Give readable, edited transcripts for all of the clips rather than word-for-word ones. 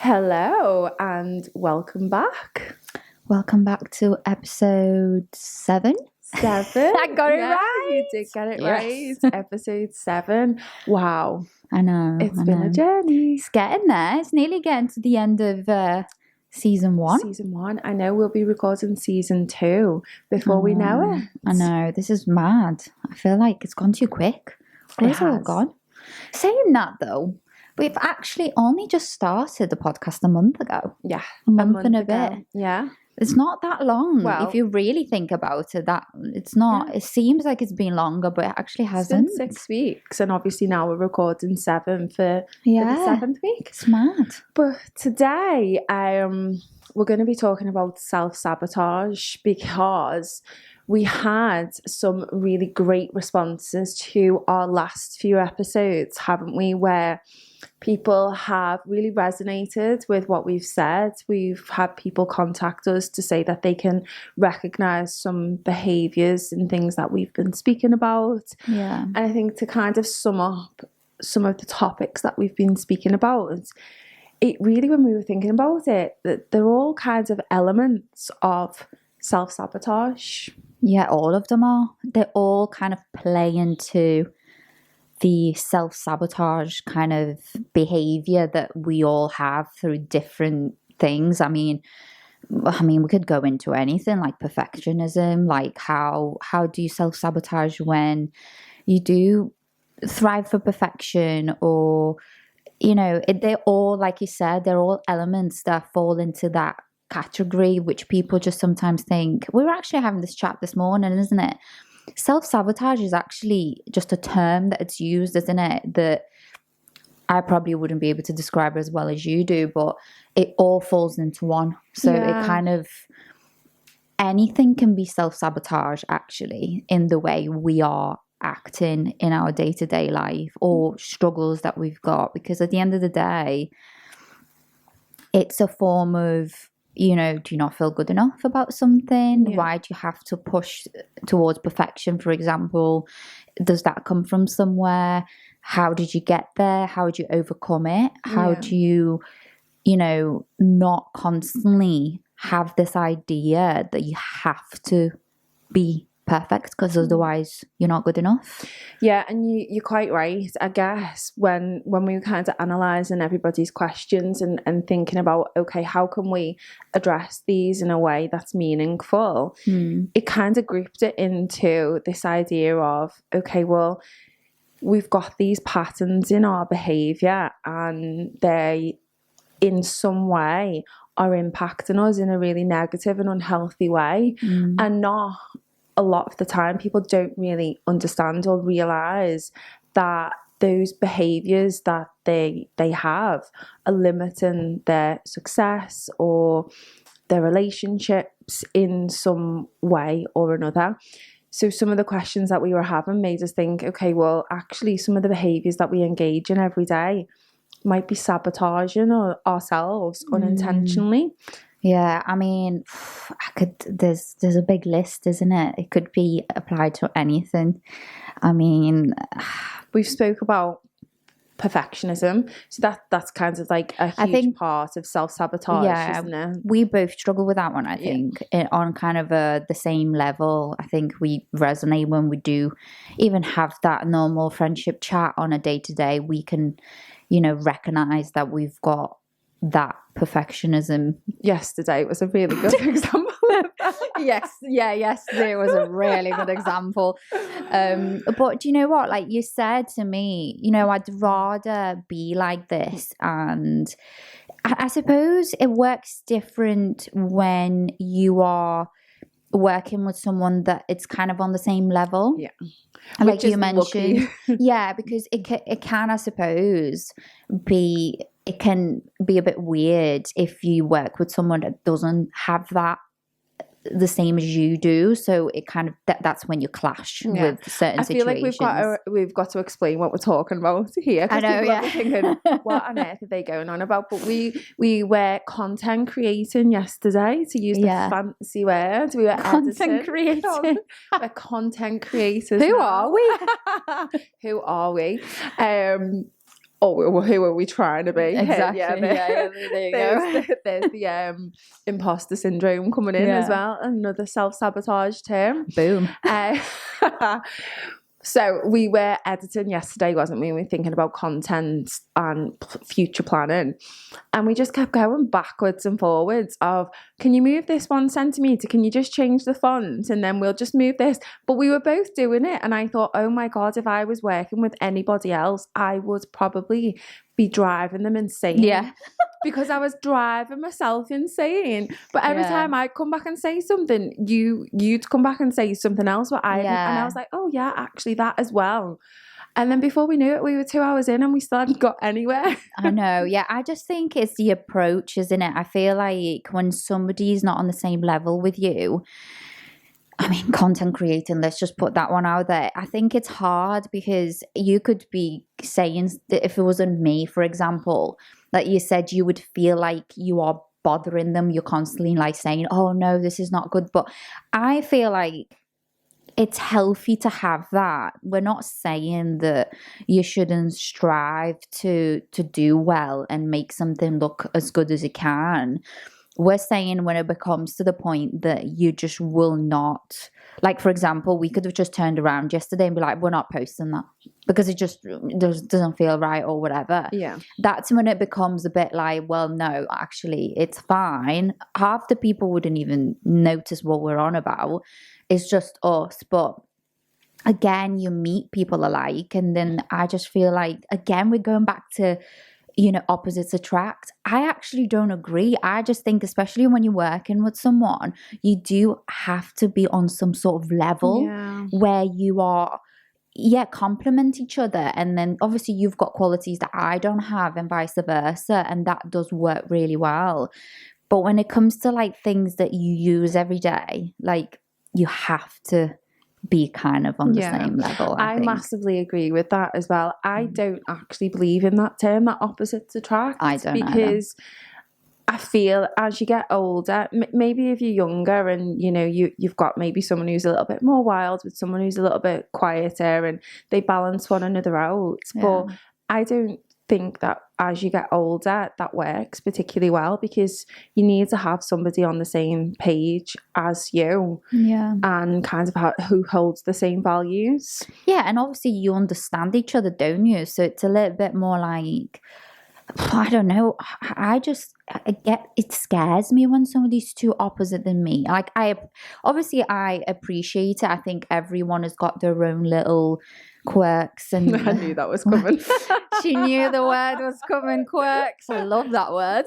Hello and welcome back. Welcome back to episode 7. 7. I got it right. You did get it Yes. right. Episode 7. Wow. I know. It's been a journey. It's getting there. It's nearly getting to the end of season 1. Season 1. I know we'll be recording season 2 before we know it. I know. This is mad. I feel like it's gone too quick. Where's it all gone? Saying that though, we've actually only just started the podcast a month ago. Yeah. A month and a ago. bit. Yeah. It's not that long. Well, if you really think about it, that it's not. Yeah. It seems like it's been longer, but it actually hasn't. It's been 6 weeks, and obviously now we're recording 7 for the 7th week. It's mad. But today, we're going to be talking about self-sabotage because we had some really great responses to our last few episodes, haven't we? Where people have really resonated with what we've said. We've had people contact us to say that they can recognize some behaviors and things that we've been speaking about. Yeah. And I think to kind of sum up some of the topics that we've been speaking about, it really, when we were thinking about it, that they're all kinds of elements of self-sabotage. Yeah, all of them are. They all kind of play into the self-sabotage kind of behavior that we all have through different things. I mean, we could go into anything like perfectionism, like how do you self-sabotage when you do thrive for perfection, or, you know, they're all, like you said, they're all elements that fall into that category, which people just sometimes think. We were actually having this chat this morning, isn't it? Self-sabotage is actually just a term that it's used, isn't it? That I probably wouldn't be able to describe as well as you do, but it all falls into one. So it kind of, anything can be self-sabotage actually in the way we are acting in our day-to-day life or struggles that we've got, because at the end of the day, it's a form of, you know, do you not feel good enough about something? Yeah. Why do you have to push towards perfection, for example? Does that come from somewhere? How did you get there? How do you overcome it? How do you know, not constantly have this idea that you have to be perfect because otherwise you're not good enough? Yeah, and you're quite right. I guess when we were kind of analysing everybody's questions and thinking about, okay, how can we address these in a way that's meaningful, it kind of grouped it into this idea of, okay, well, we've got these patterns in our behaviour and they in some way are impacting us in a really negative and unhealthy way, and not a lot of the time people don't really understand or realise that those behaviours that they have are limiting their success or their relationships in some way or another. So some of the questions that we were having made us think, okay, well, actually some of the behaviours that we engage in every day might be sabotaging ourselves unintentionally. Yeah, I mean, there's a big list, isn't it? It could be applied to anything. I mean, we've spoke about perfectionism, so that's kind of like a huge part of self-sabotage, isn't it? We both struggle with that one, I think, on kind of the same level. I think we resonate when we do even have that normal friendship chat on a day-to-day. We can, you know, recognize that we've got that perfectionism. Yesterday was a really good example. Yesterday was a really good example. But do you know what? Like you said to me, you know, I'd rather be like this, and I suppose it works different when you are working with someone that it's kind of on the same level. Yeah. Like you mentioned. Yeah, because it can, I suppose, it can be a bit weird if you work with someone that doesn't have that the same as you do, so it kind of that's when you clash with certain situations. I feel like we've got to explain what we're talking about here. I know, people are thinking, what on earth are they going on about? But we were content creating yesterday, to use the fancy word. We were content creating. We're content creators. Who are we? Who are we? oh, who are we trying to be? Exactly. Yeah, there you go. There's the imposter syndrome coming in as well. Another self-sabotage term. Boom. So we were editing yesterday, wasn't we? We were thinking about content and future planning. And we just kept going backwards and forwards of, can you move this 1 centimetre? Can you just change the font? And then we'll just move this. But we were both doing it. And I thought, oh my God, if I was working with anybody else, I would probably be driving them insane. Yeah. Because I was driving myself insane. But every time I'd come back and say something, you'd come back and say something else. But and I was like, oh yeah, actually that as well. And then before we knew it, we were 2 hours in and we still hadn't got anywhere. I know. Yeah. I just think it's the approach, isn't it? I feel like when somebody's not on the same level with you, I mean, content creating, let's just put that one out there. I think it's hard because you could be saying, if it wasn't me, for example, like you said, you would feel like you are bothering them. You're constantly like saying, oh no, this is not good. But I feel like it's healthy to have that. We're not saying that you shouldn't strive to do well and make something look as good as it can. We're saying when it becomes to the point that you just will not, like, for example, we could have just turned around yesterday and be like, we're not posting that because it just doesn't feel right or whatever. Yeah. That's when it becomes a bit like, well, no, actually, it's fine. Half the people wouldn't even notice what we're on about. It's just us. But again, you meet people alike. And then I just feel like, again, we're going back to, opposites attract. I actually don't agree. I just think, especially when you're working with someone, you do have to be on some sort of level where you are, complement each other. And then obviously you've got qualities that I don't have and vice versa. And that does work really well. But when it comes to like things that you use every day, like you have to be kind of on the same level. I think. Massively agree with that as well. I don't actually believe in that term, that opposites attract. I don't because I feel as you get older, maybe if you're younger and you've got maybe someone who's a little bit more wild with someone who's a little bit quieter and they balance one another out. But I don't think that as you get older that works particularly well, because you need to have somebody on the same page as you and kind of who holds the same values. And obviously you understand each other, don't you? So it's a little bit more like, I don't know, it scares me when somebody's too opposite than me. Like I appreciate it. I think everyone has got their own little quirks, and I knew that was coming. She knew the word was coming, quirks. I love that word.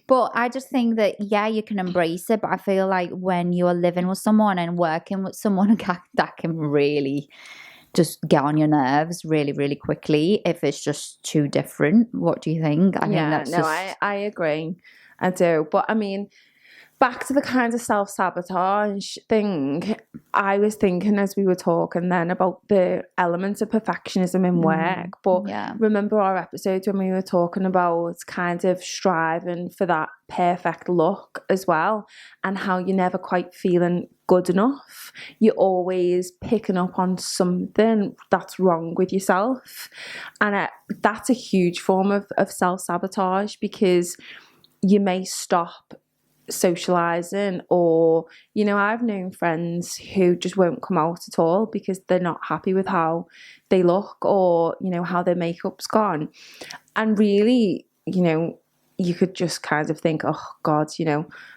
But I just think that you can embrace it, but I feel like when you're living with someone and working with someone, that can really just get on your nerves really, really quickly if it's just too different. What do you think? I agree. I do. But I mean, back to the kind of self-sabotage thing, I was thinking as we were talking then about the elements of perfectionism in work. But remember our episodes when we were talking about kind of striving for that perfect look as well, and how you're never quite feeling good enough. You're always picking up on something that's wrong with yourself. And that's a huge form of self-sabotage, because you may stop socializing, or I've known friends who just won't come out at all because they're not happy with how they look, or how their makeup's gone. And really, you could just kind of think, oh God,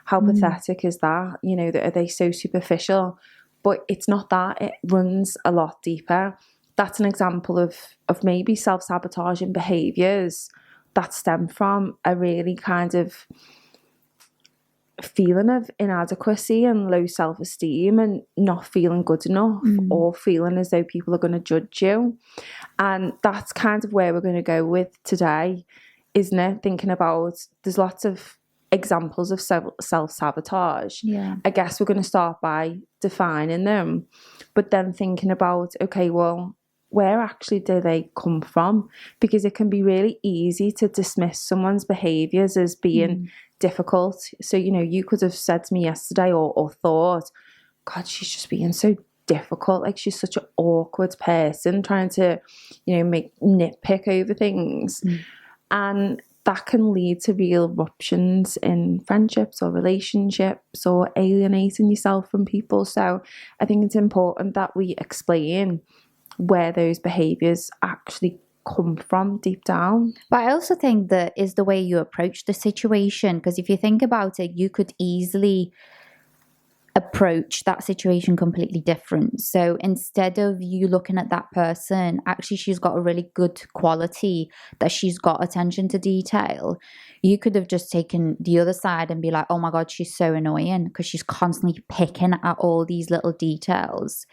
how pathetic is that? Are they so superficial? But it's not that. It runs a lot deeper. That's an example of maybe self-sabotaging behaviors that stem from a really kind of feeling of inadequacy and low self-esteem and not feeling good enough, or feeling as though people are going to judge you. And that's kind of where we're going to go with today, isn't it? Thinking about, there's lots of examples of self-sabotage. I guess we're going to start by defining them, but then thinking about, okay, well, where actually do they come from? Because it can be really easy to dismiss someone's behaviours as being difficult. So, you could have said to me yesterday or thought, God, she's just being so difficult. Like, she's such an awkward person trying to, make nitpick over things. And that can lead to real ruptures in friendships or relationships or alienating yourself from people. So I think it's important that we explain where those behaviours actually come from deep down. But I also think that is the way you approach the situation, because if you think about it, you could easily approach that situation completely different. So instead of you looking at that person, actually she's got a really good quality, that she's got attention to detail, you could have just taken the other side and be like, oh my God, she's so annoying because she's constantly picking at all these little details.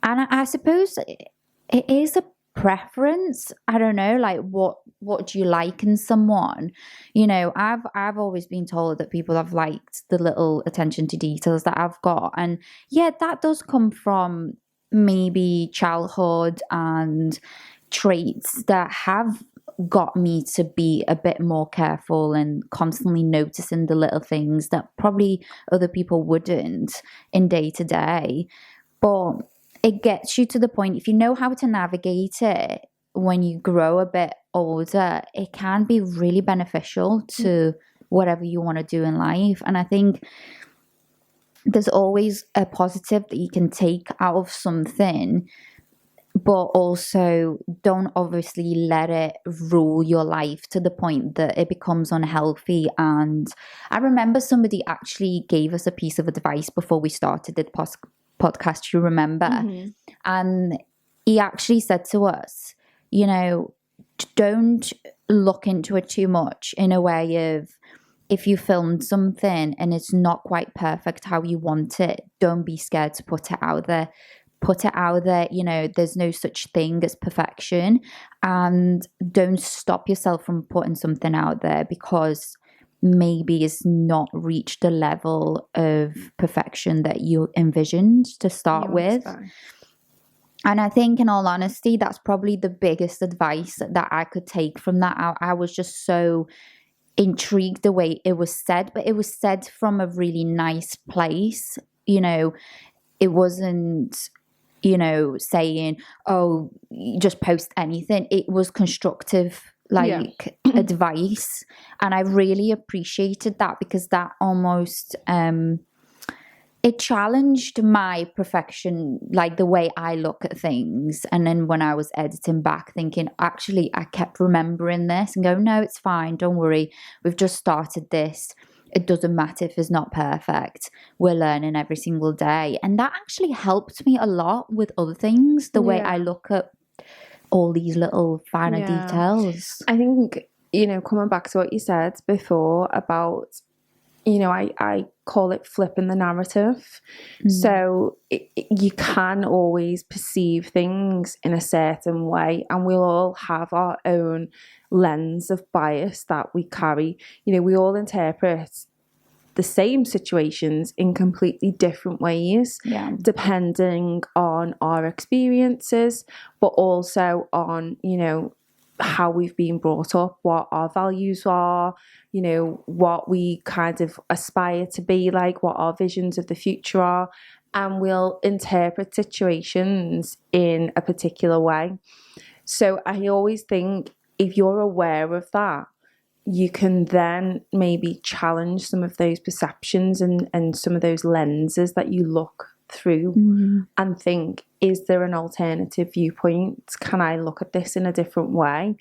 And I suppose it is a preference. I don't know, like what do you like in someone? I've always been told that people have liked the little attention to details that I've got, and yeah, that does come from maybe childhood and traits that have got me to be a bit more careful and constantly noticing the little things that probably other people wouldn't in day to day. But it gets you to the point, if you know how to navigate it when you grow a bit older, it can be really beneficial to whatever you want to do in life. And I think there's always a positive that you can take out of something, but also don't obviously let it rule your life to the point that it becomes unhealthy. And I remember somebody actually gave us a piece of advice before we started the podcast, you remember? And he actually said to us, don't look into it too much, in a way of, if you filmed something and it's not quite perfect how you want it, don't be scared to put it out there. Put it out there. There's no such thing as perfection, and don't stop yourself from putting something out there because maybe it's not reached the level of perfection that you envisioned to start with. And I think, in all honesty, that's probably the biggest advice that I could take from that. I was just so intrigued the way it was said, but it was said from a really nice place. It wasn't, saying, oh, just post anything. It was constructive, advice. And I really appreciated that, because that almost it challenged my perfection, like the way I look at things. And then when I was editing back, thinking, actually, I kept remembering this and go, no, it's fine, don't worry, we've just started this. It doesn't matter if it's not perfect. We're learning every single day. And that actually helped me a lot with other things, the way I look at all these little finer details. I think, coming back to what you said before about, I call it flipping the narrative. So you can always perceive things in a certain way, and we'll all have our own lens of bias that we carry. We all interpret the same situations in completely different ways, depending on our experiences, but also on, how we've been brought up, what our values are, what we kind of aspire to be like, what our visions of the future are, and we'll interpret situations in a particular way. So I always think, if you're aware of that, you can then maybe challenge some of those perceptions and some of those lenses that you look through and think, is there an alternative viewpoint? Can I look at this in a different way?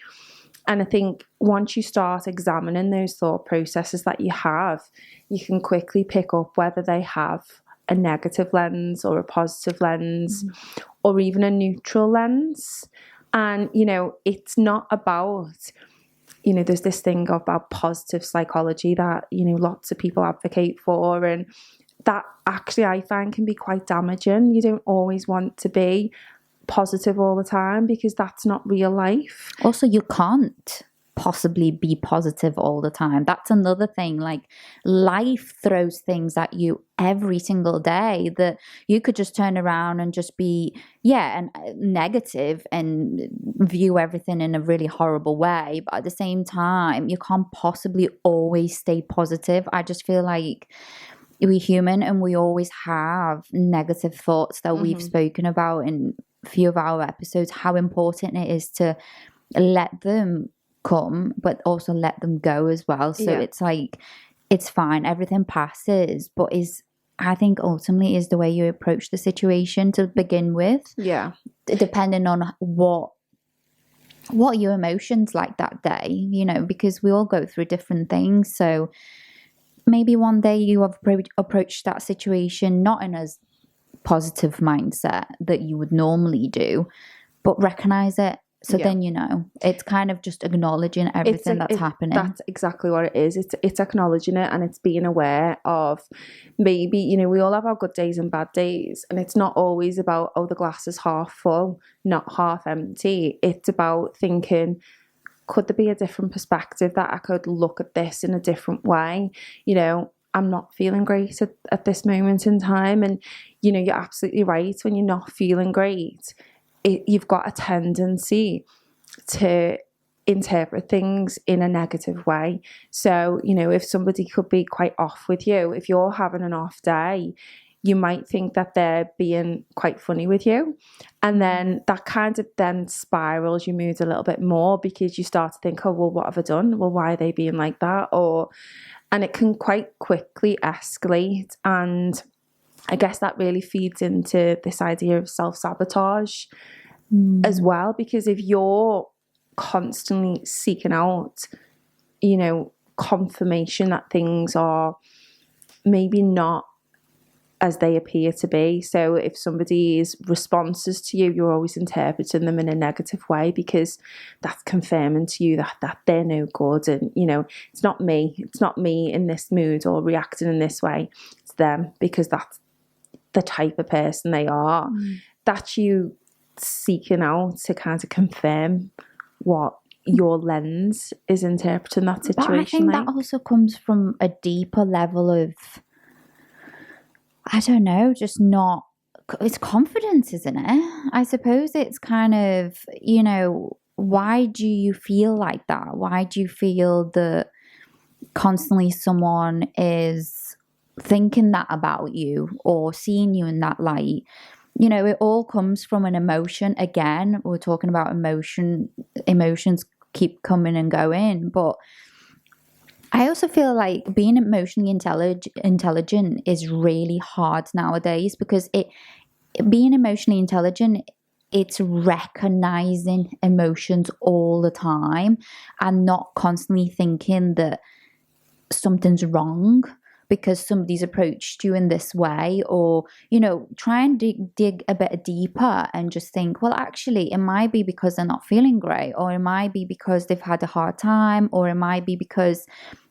And I think once you start examining those thought processes that you have, you can quickly pick up whether they have a negative lens or a positive lens or even a neutral lens. And, it's not about, there's this thing about positive psychology that, lots of people advocate for, and that actually I find can be quite damaging. You don't always want to be positive all the time, because that's not real life. Also, you can't possibly be positive all the time. That's another thing. Like, life throws things at you every single day that you could just turn around and just be and negative and view everything in a really horrible way. But at the same time, you can't possibly always stay positive. I just feel like we're human and we always have negative thoughts that we've spoken about in a few of our episodes, how important it is to let them come, but also let them go as well. So it's like, it's fine, everything passes, but I think ultimately is the way you approach the situation to begin with. Yeah. Depending on what your emotions like that day, you know, because we all go through different things. So maybe one day you have approached that situation not in a positive mindset that you would normally do, but recognize it. So then, you know, it's kind of just acknowledging everything that's happening. That's exactly what it is. It's acknowledging it, and it's being aware of, maybe, you know, we all have our good days and bad days, and it's not always about, oh, the glass is half full, not half empty. It's about thinking, could there be a different perspective that I could look at this in a different way? You know, I'm not feeling great at this moment in time. And, you know, you're absolutely right. When you're not feeling great, you've got a tendency to interpret things in a negative way. So, you know, if somebody could be quite off with you, if you're having an off day, you might think that they're being quite funny with you. And then that kind of then spirals your mood a little bit more, because you start to think, oh, well, what have I done? Well, why are they being like that? And it can quite quickly escalate. And I guess that really feeds into this idea of self-sabotage as well, because if you're constantly seeking out, you know, confirmation that things are maybe not as they appear to be. So if somebody's responses to you, you're always interpreting them in a negative way, because that's confirming to you that they're no good. And, you know, it's not me in this mood or reacting in this way. It's them, because that's the type of person they are. That's you seeking out to kind of confirm what your lens is interpreting that situation. But I think that also comes from a deeper level of, I don't know, just not, it's confidence, isn't it? I suppose it's kind of, you know, why do you feel like that? Why do you feel that constantly someone is thinking that about you or seeing you in that light? You know, it all comes from an emotion. Again, we're talking about emotions keep coming and going, but I also feel like being emotionally intelligent is really hard nowadays, because being emotionally intelligent, it's recognizing emotions all the time and not constantly thinking that something's wrong because somebody's approached you in this way, or, you know, try and dig a bit deeper and just think, well, actually, it might be because they're not feeling great, or it might be because they've had a hard time, or it might be because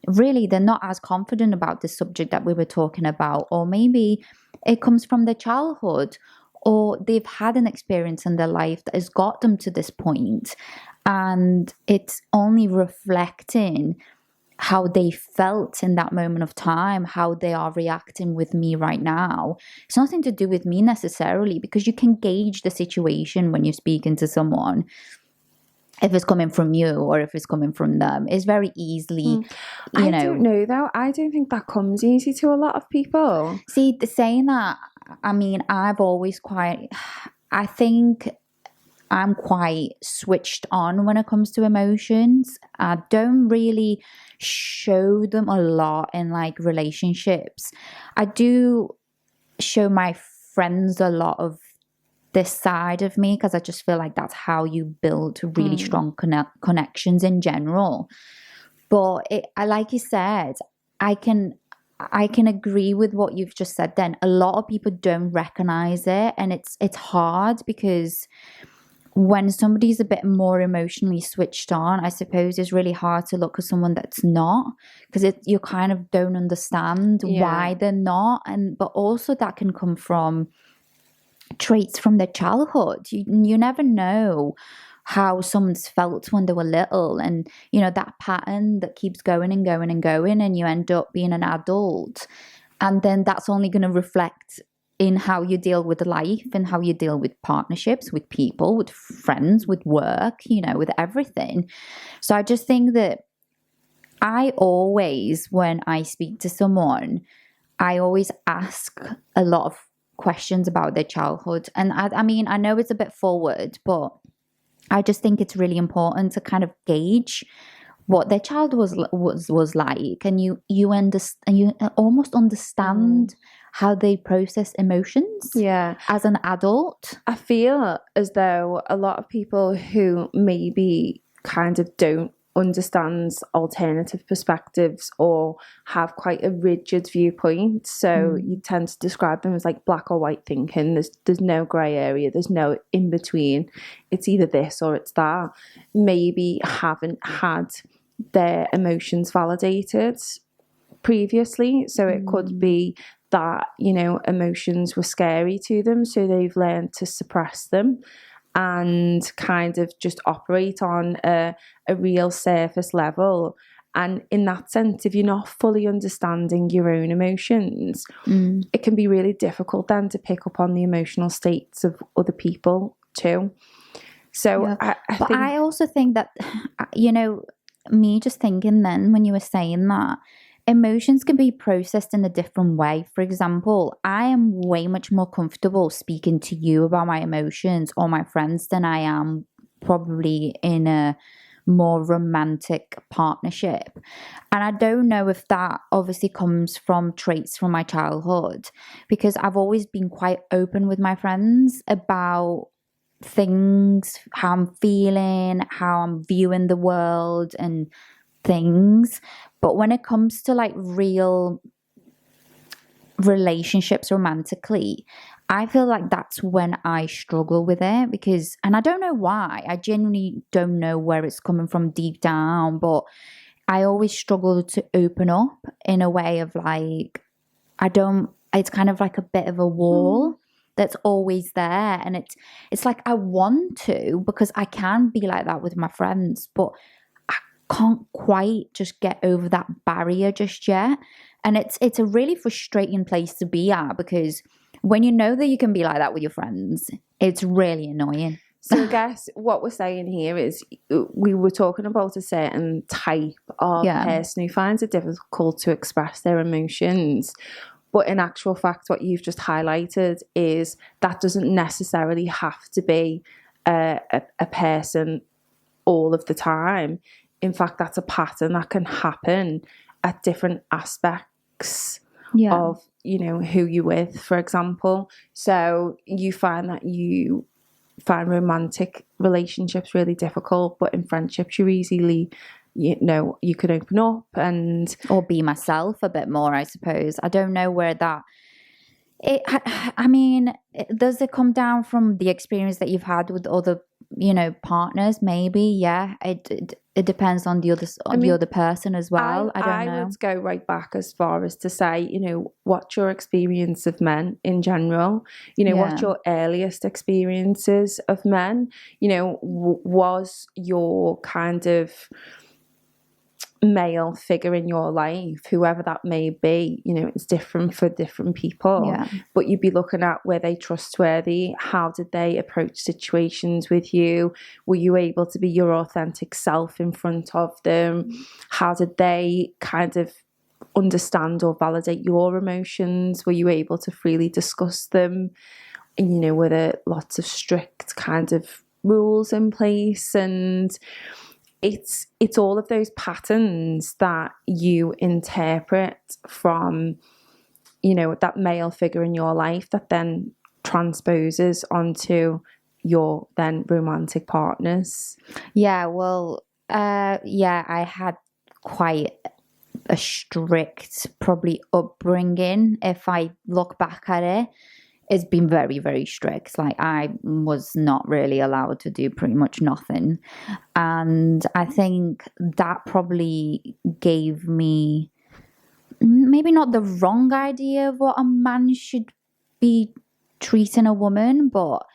really they're not as confident about the subject that we were talking about, or maybe it comes from their childhood, or they've had an experience in their life that has got them to this point, and it's only reflecting how they felt in that moment of time, how they are reacting with me right now. It's nothing to do with me necessarily, because you can gauge the situation when you're speaking to someone, if it's coming from you or if it's coming from them. It's very easily, I don't know though. I don't think that comes easy to a lot of people. See, saying that, I mean, I think I'm quite switched on when it comes to emotions. I don't really show them a lot in like relationships. I do show my friends a lot of this side of me, because I just feel like that's how you build really strong connections in general. But like you said, I can agree with what you've just said then. A lot of people don't recognize it, and it's hard, because when somebody's a bit more emotionally switched on, I suppose it's really hard to look at someone that's not, because you kind of don't understand why they're not. But also that can come from traits from their childhood. You never know how someone's felt when they were little, and you know, that pattern that keeps going and going and going, and you end up being an adult, and then that's only going to reflect in how you deal with life and how you deal with partnerships, with people, with friends, with work, you know, with everything. So I just think that I always, when I speak to someone, I always ask a lot of questions about their childhood. And I mean, I know it's a bit forward, but I just think it's really important to kind of gauge what their child was like, and you understand, you almost understand how they process emotions. Yeah. As an adult, I feel as though a lot of people who maybe kind of don't understand alternative perspectives or have quite a rigid viewpoint, so you tend to describe them as like black or white thinking. There's no grey area, there's no in between, it's either this or it's that, maybe haven't had their emotions validated previously. So it could be that, you know, emotions were scary to them, so they've learned to suppress them and kind of just operate on a real surface level. And in that sense, if you're not fully understanding your own emotions, it can be really difficult then to pick up on the emotional states of other people too. So yeah. I But think I also think that, you know, me just thinking then when you were saying that, emotions can be processed in a different way. For example, I am way much more comfortable speaking to you about my emotions or my friends than I am probably in a more romantic partnership. And I don't know if that obviously comes from traits from my childhood, because I've always been quite open with my friends about things, how I'm feeling, how I'm viewing the world and things. But when it comes to like real relationships romantically, I feel like that's when I struggle with it, because, and I don't know why, I genuinely don't know where it's coming from deep down, but I always struggle to open up in a way of like, it's kind of like a bit of a wall that's always there. And it's like I want to, because I can be like that with my friends, but I can't quite just get over that barrier just yet. And it's a really frustrating place to be at, because when you know that you can be like that with your friends, it's really annoying. so. I guess what we're saying here is we were talking about a certain type of person who finds it difficult to express their emotions. But in actual fact, what you've just highlighted is that doesn't necessarily have to be a person all of the time. In fact, that's a pattern that can happen at different aspects of, you know, who you're with, for example. So you find that you find romantic relationships really difficult, but in friendships you're easily, you know, you could open up and or be myself a bit more, I suppose. I don't know where that I mean, does it come down from the experience that you've had with other, you know, partners? Maybe, yeah. It depends on the other person as well. I don't know. I would go right back as far as to say, you know, what's your experience of men in general? You know, what's your earliest experiences of men? You know, was your kind of male figure in your life, whoever that may be, you know, it's different for different people, but you'd be looking at, were they trustworthy? How did they approach situations with you? Were you able to be your authentic self in front of them? How did they kind of understand or validate your emotions? Were you able to freely discuss them? And, you know, were there lots of strict kind of rules in place? And it's all of those patterns that you interpret from, you know, that male figure in your life that then transposes onto your then romantic partners. Yeah, well, I had quite a strict, probably upbringing. If I look back at it, it's been very, very strict. Like, I was not really allowed to do pretty much nothing. And I think that probably gave me maybe not the wrong idea of what a man should be treating a woman, but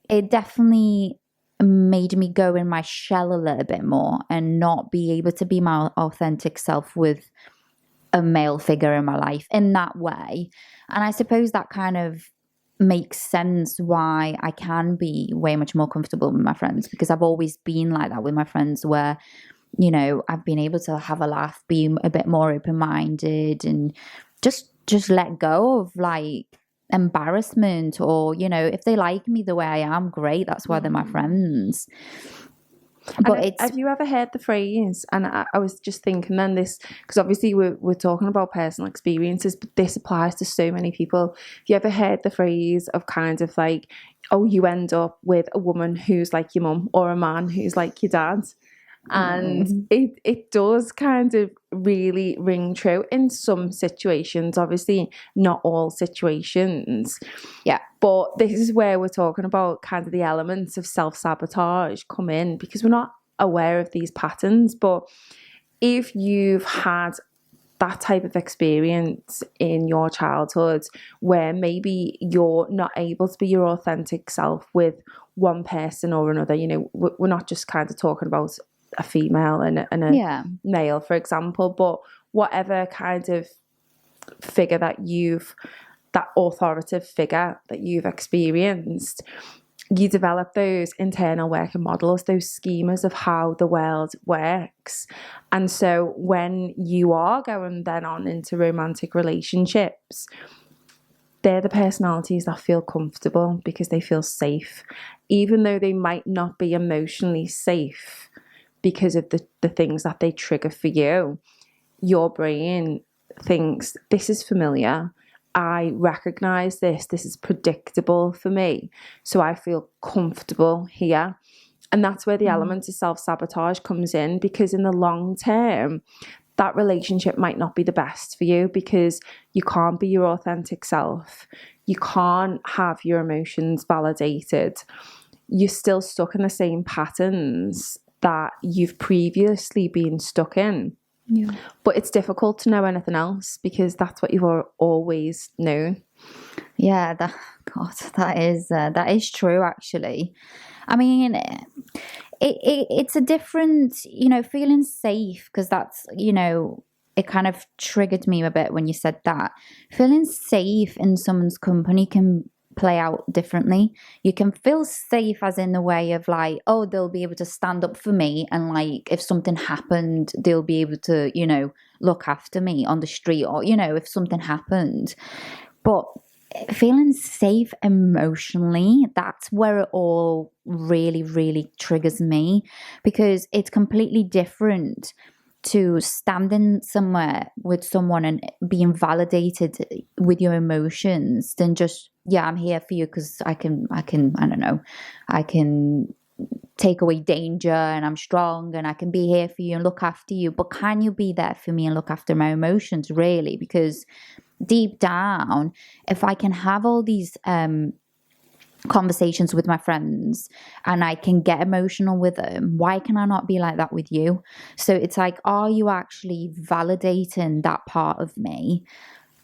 it definitely made me go in my shell a little bit more and not be able to be my authentic self with a male figure in my life in that way. And I suppose that kind of makes sense why I can be way much more comfortable with my friends, because I've always been like that with my friends, where, you know, I've been able to have a laugh, be a bit more open-minded, and just just let go of like embarrassment, or if they like me the way I am, great, that's why they're my friends. But have you ever heard the phrase, and I was just thinking then this, because obviously we're talking about personal experiences, but this applies to so many people. Have you ever heard the phrase of kind of like, oh, you end up with a woman who's like your mum, or a man who's like your dad? And it does kind of really ring true in some situations, obviously not all situations. Yeah. But this is where we're talking about kind of the elements of self-sabotage come in, because we're not aware of these patterns. But if you've had that type of experience in your childhood where maybe you're not able to be your authentic self with one person or another, we're not just kind of talking about a female and a male, for example, but whatever kind of figure that authoritative figure that you've experienced, you develop those internal working models, those schemas of how the world works. And so when you are going then on into romantic relationships, they're the personalities that feel comfortable because they feel safe, even though they might not be emotionally safe because of the things that they trigger for you. Your brain thinks, this is familiar, I recognize this is predictable for me, so I feel comfortable here. And that's where the element of self-sabotage comes in, because in the long term, that relationship might not be the best for you, because you can't be your authentic self. You can't have your emotions validated. You're still stuck in the same patterns that you've previously been stuck in. Yeah. But it's difficult to know anything else because that's what you've always known. Yeah, that is true, actually. I mean, it's a different, feeling safe, because that's, it kind of triggered me a bit when you said that. Feeling safe in someone's company can play out differently. You can feel safe as in the way of like, oh, they'll be able to stand up for me, and like if something happened, they'll be able to, look after me on the street, or if something happened. But feeling safe emotionally, that's where it all really, really triggers me, because it's completely different to standing somewhere with someone and being validated with your emotions than just, I'm here for you because I can, I don't know, I can take away danger and I'm strong and I can be here for you and look after you. But can you be there for me and look after my emotions, really? Because deep down, if I can have all these conversations with my friends and I can get emotional with them, why can I not be like that with you? So it's like, are you actually validating that part of me?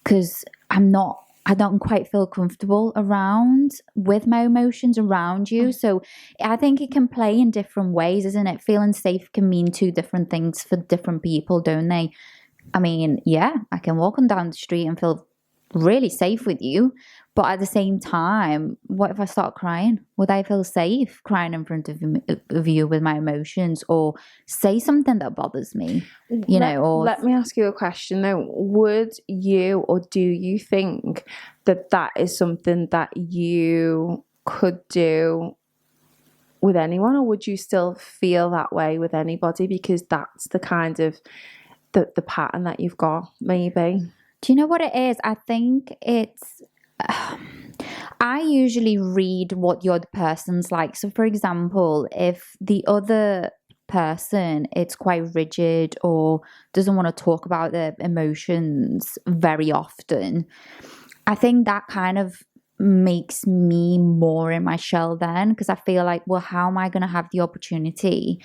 Because I don't quite feel comfortable around with my emotions around you. So I think it can play in different ways, isn't it? Feeling safe can mean two different things for different people, don't they? I mean, yeah, I can walk on down the street and feel really safe with you, but at the same time, what if I start crying? Would I feel safe crying in front of you with my emotions, or say something that bothers me? Let me ask you a question though. Would you, or do you think that is something that you could do with anyone, or would you still feel that way with anybody because that's the kind of the pattern that you've got, maybe? Do you know what it is? I think it's I usually read what the other person's like. So for example, if the other person it's quite rigid or doesn't want to talk about their emotions very often, I think that kind of makes me more in my shell then, because I feel like, well, how am I going to have the opportunity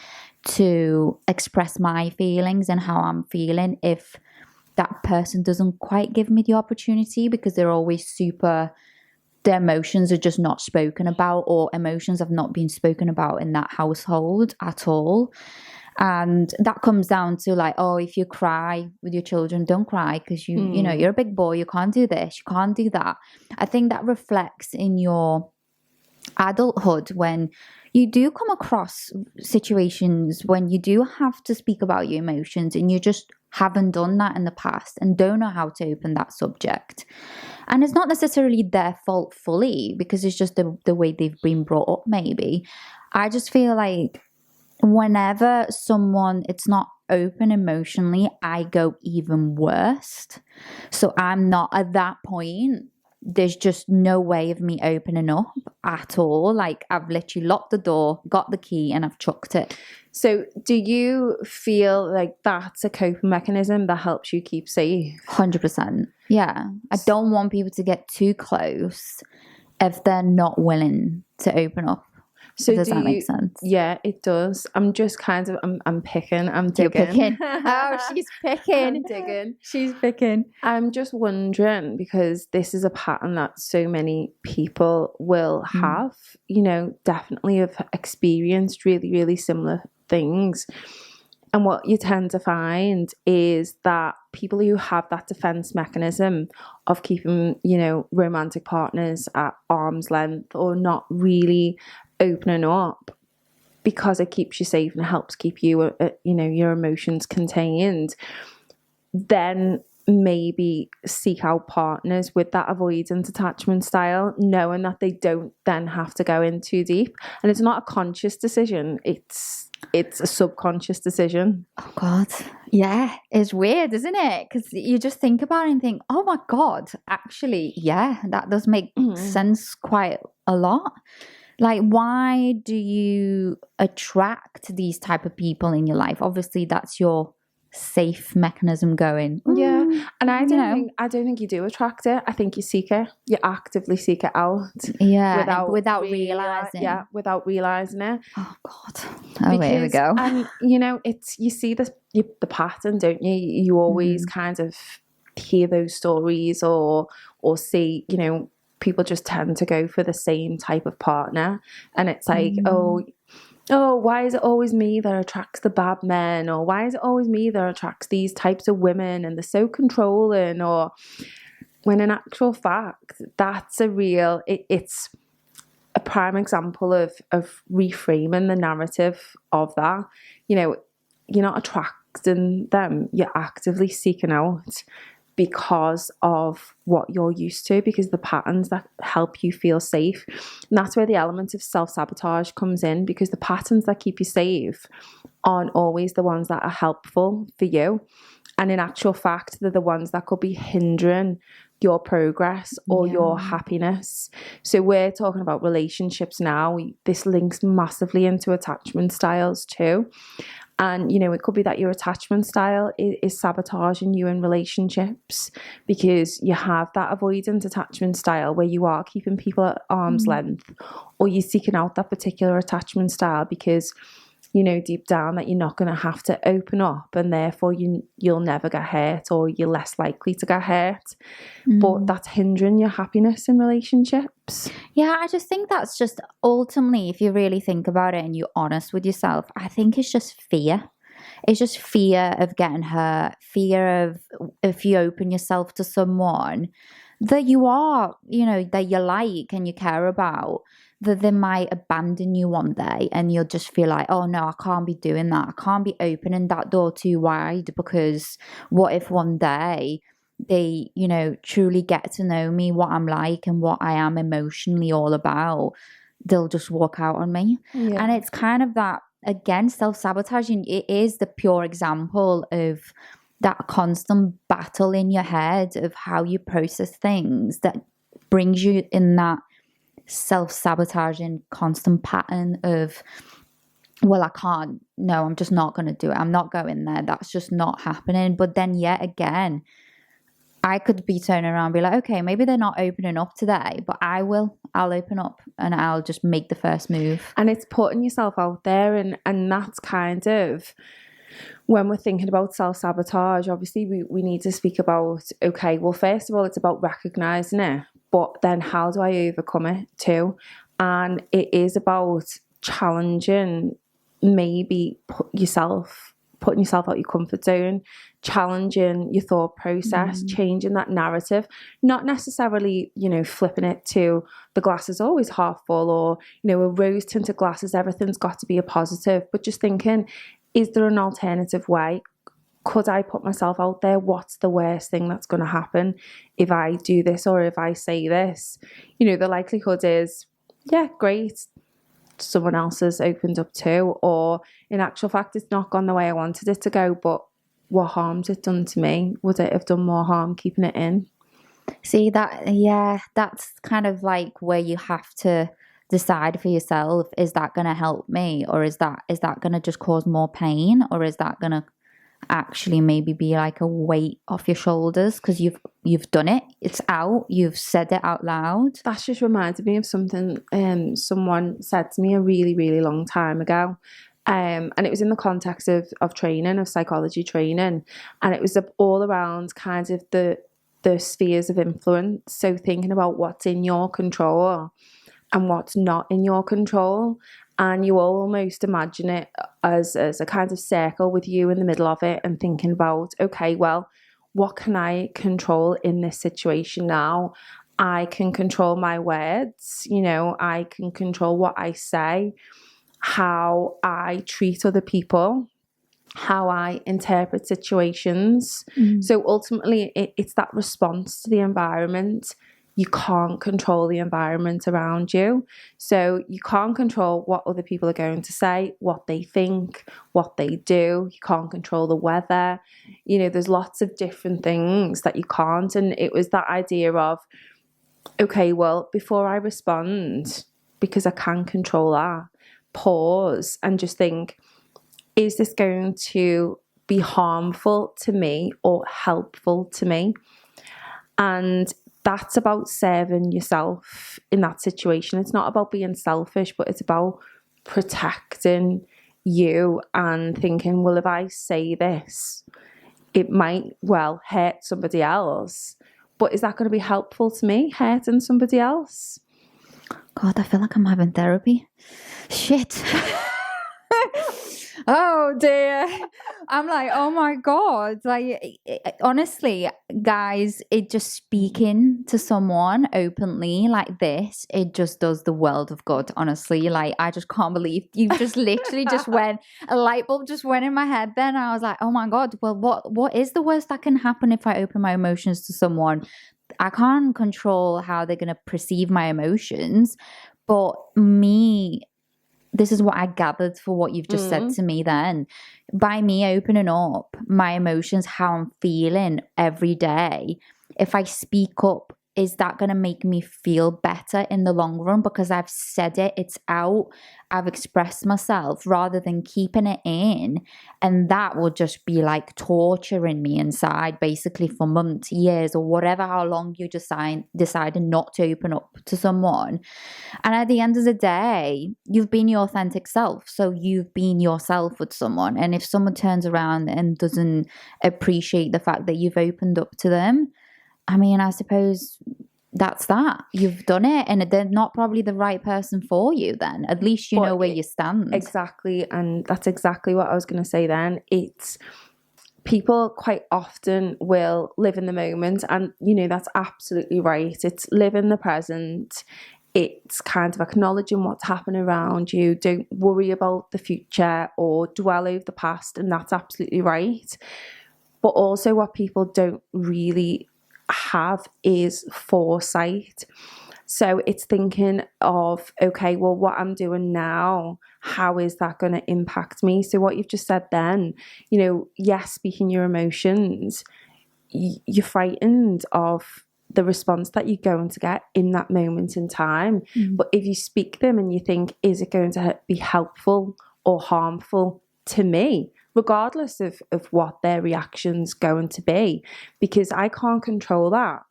to express my feelings and how I'm feeling if that person doesn't quite give me the opportunity, because they're always their emotions are just not spoken about, or emotions have not been spoken about in that household at all. And that comes down to like, oh, if you cry with your children, don't cry because you're a big boy, you can't do this, you can't do that. I think that reflects in your adulthood when you do come across situations when you do have to speak about your emotions and you just haven't done that in the past and don't know how to open that subject. And it's not necessarily their fault fully, because it's just the way they've been brought up, maybe. I just feel like whenever someone, it's not open emotionally, I go even worse. So I'm not at that point. There's just no way of me opening up at all. Like, I've literally locked the door, got the key, and I've chucked it. So do you feel like that's a coping mechanism that helps you keep safe? 100%. Yeah. I don't want people to get too close if they're not willing to open up. So does that make sense? Yeah, it does. I'm just kind of, I'm picking, I'm digging. You're picking. Oh, she's picking. I'm digging. She's picking. I'm just wondering, because this is a pattern that so many people will have, you know, definitely have experienced really, really similar things. And what you tend to find is that people who have that defense mechanism of keeping, you know, romantic partners at arm's length or not really opening up, because it keeps you safe and helps keep you, you know, your emotions contained, then maybe seek out partners with that avoidant attachment style, knowing that they don't then have to go in too deep. And it's not a conscious decision, it's a subconscious decision. Oh God. Yeah. It's weird, isn't it? Because you just think about it and think, oh my God, actually, yeah, that does make sense quite a lot. Like, why do you attract these type of people in your life? Obviously, that's your safe mechanism going. Yeah, and I don't think you do attract it. I think you seek it. You actively seek it out. Yeah, without realizing. Yeah, without realizing it. Oh God. Oh, here we go. And you know, you see the pattern, don't you? You always kind of hear those stories or see, you know, people just tend to go for the same type of partner, and it's like, oh, why is it always me that attracts the bad men, or why is it always me that attracts these types of women and they're so controlling, or when in actual fact that's it's a prime example of reframing the narrative of that. You know, you're not attracting them, you're actively seeking out because of what you're used to, because the patterns that help you feel safe. And that's where the element of self-sabotage comes in, because the patterns that keep you safe aren't always the ones that are helpful for you. And in actual fact, they're the ones that could be hindering your progress or your happiness. So we're talking about relationships now. This links massively into attachment styles too. And, you know, it could be that your attachment style is sabotaging you in relationships, because you have that avoidant attachment style where you are keeping people at arm's length, or you're seeking out that particular attachment style because you know deep down that you're not going to have to open up, and therefore you'll never get hurt, or you're less likely to get hurt. But that's hindering your happiness in relationships. Yeah, I just think that's just ultimately, if you really think about it and you're honest with yourself, I think it's just fear. It's just fear of getting hurt, fear of if you open yourself to someone that you are, you know, that you like and you care about, that they might abandon you one day, and you'll just feel like, oh no, I can't be doing that. I can't be opening that door too wide, because what if one day they, you know, truly get to know me, what I'm like and what I am emotionally all about, they'll just walk out on me. Yeah. And it's kind of that, again, self-sabotaging. It is the pure example of that constant battle in your head of how you process things that brings you in that self-sabotaging constant pattern of, well, I can't, no, I'm just not going to do it. I'm not going there. That's just not happening. But then yet again, I could be turning around and be like, okay, maybe they're not opening up today, but I'll open up and I'll just make the first move. And it's putting yourself out there, and that's kind of when we're thinking about self-sabotage. Obviously we need to speak about, okay, well, first of all, it's about recognizing it, but then how do I overcome it too? And it is about challenging, maybe put yourself putting yourself out your comfort zone, challenging your thought process, changing that narrative, not necessarily, flipping it to the glass is always half full, or, a rose tinted glasses, everything's got to be a positive, but just thinking, is there an alternative way? Could I put myself out there? What's the worst thing that's going to happen if I do this or if I say this? The likelihood is, yeah, great, someone else has opened up too, or in actual fact it's not gone the way I wanted it to go, but what harm's it done to me? Would it have done more harm keeping it in? See that's kind of like where you have to decide for yourself, is that going to help me, or is that going to just cause more pain, or is that going to actually maybe be like a weight off your shoulders because you've done it, it's out, you've said it out loud. That's just reminded me of something someone said to me a really, really long time ago. And it was in the context of training, of psychology training. And it was all around kind of the spheres of influence. So thinking about what's in your control and what's not in your control. And you almost imagine it as a kind of circle with you in the middle of it, and thinking about, okay, well, what can I control in this situation now? I can control my words, I can control what I say, how I treat other people, how I interpret situations. So ultimately, it's that response to the environment. You can't control the environment around you. So you can't control what other people are going to say, what they think, what they do. You can't control the weather. There's lots of different things that you can't. And it was that idea of, okay, well, before I respond, because I can control that, pause and just think, is this going to be harmful to me or helpful to me? And that's about serving yourself in that situation. It's not about being selfish, but it's about protecting you and thinking, well, if I say this, it might, well, hurt somebody else. But is that going to be helpful to me, hurting somebody else? God, I feel like I'm having therapy. Shit. Oh dear. I'm like, oh my God. Like, honestly, guys, it just speaking to someone openly like this, it just does the world of good, honestly. Like, I just can't believe you just literally just went, a light bulb just went in my head then. I was like, oh my God, well, what is the worst that can happen if I open my emotions to someone? I can't control how they're going to perceive my emotions, but this is what I gathered for what you've just said to me then. By me opening up my emotions, how I'm feeling every day, if I speak up, is that going to make me feel better in the long run? Because I've said it, it's out, I've expressed myself rather than keeping it in. And that will just be like torturing me inside basically for months, years, or whatever, how long you decided not to open up to someone. And at the end of the day, you've been your authentic self. So you've been yourself with someone. And if someone turns around and doesn't appreciate the fact that you've opened up to them, I mean, I suppose that's that. You've done it, and they're not probably the right person for you then. At least you know where you stand. Exactly, and that's exactly what I was going to say then. It's people quite often will live in the moment, and, that's absolutely right. It's live in the present. It's kind of acknowledging what's happening around you. Don't worry about the future or dwell over the past, and that's absolutely right. But also what people don't really have is foresight. So it's thinking of, okay, well, what I'm doing now, how is that going to impact me? So what you've just said then, yes, speaking your emotions, you're frightened of the response that you're going to get in that moment in time. But if you speak them and you think, is it going to be helpful or harmful to me? Regardless of what their reaction's going to be, because I can't control that.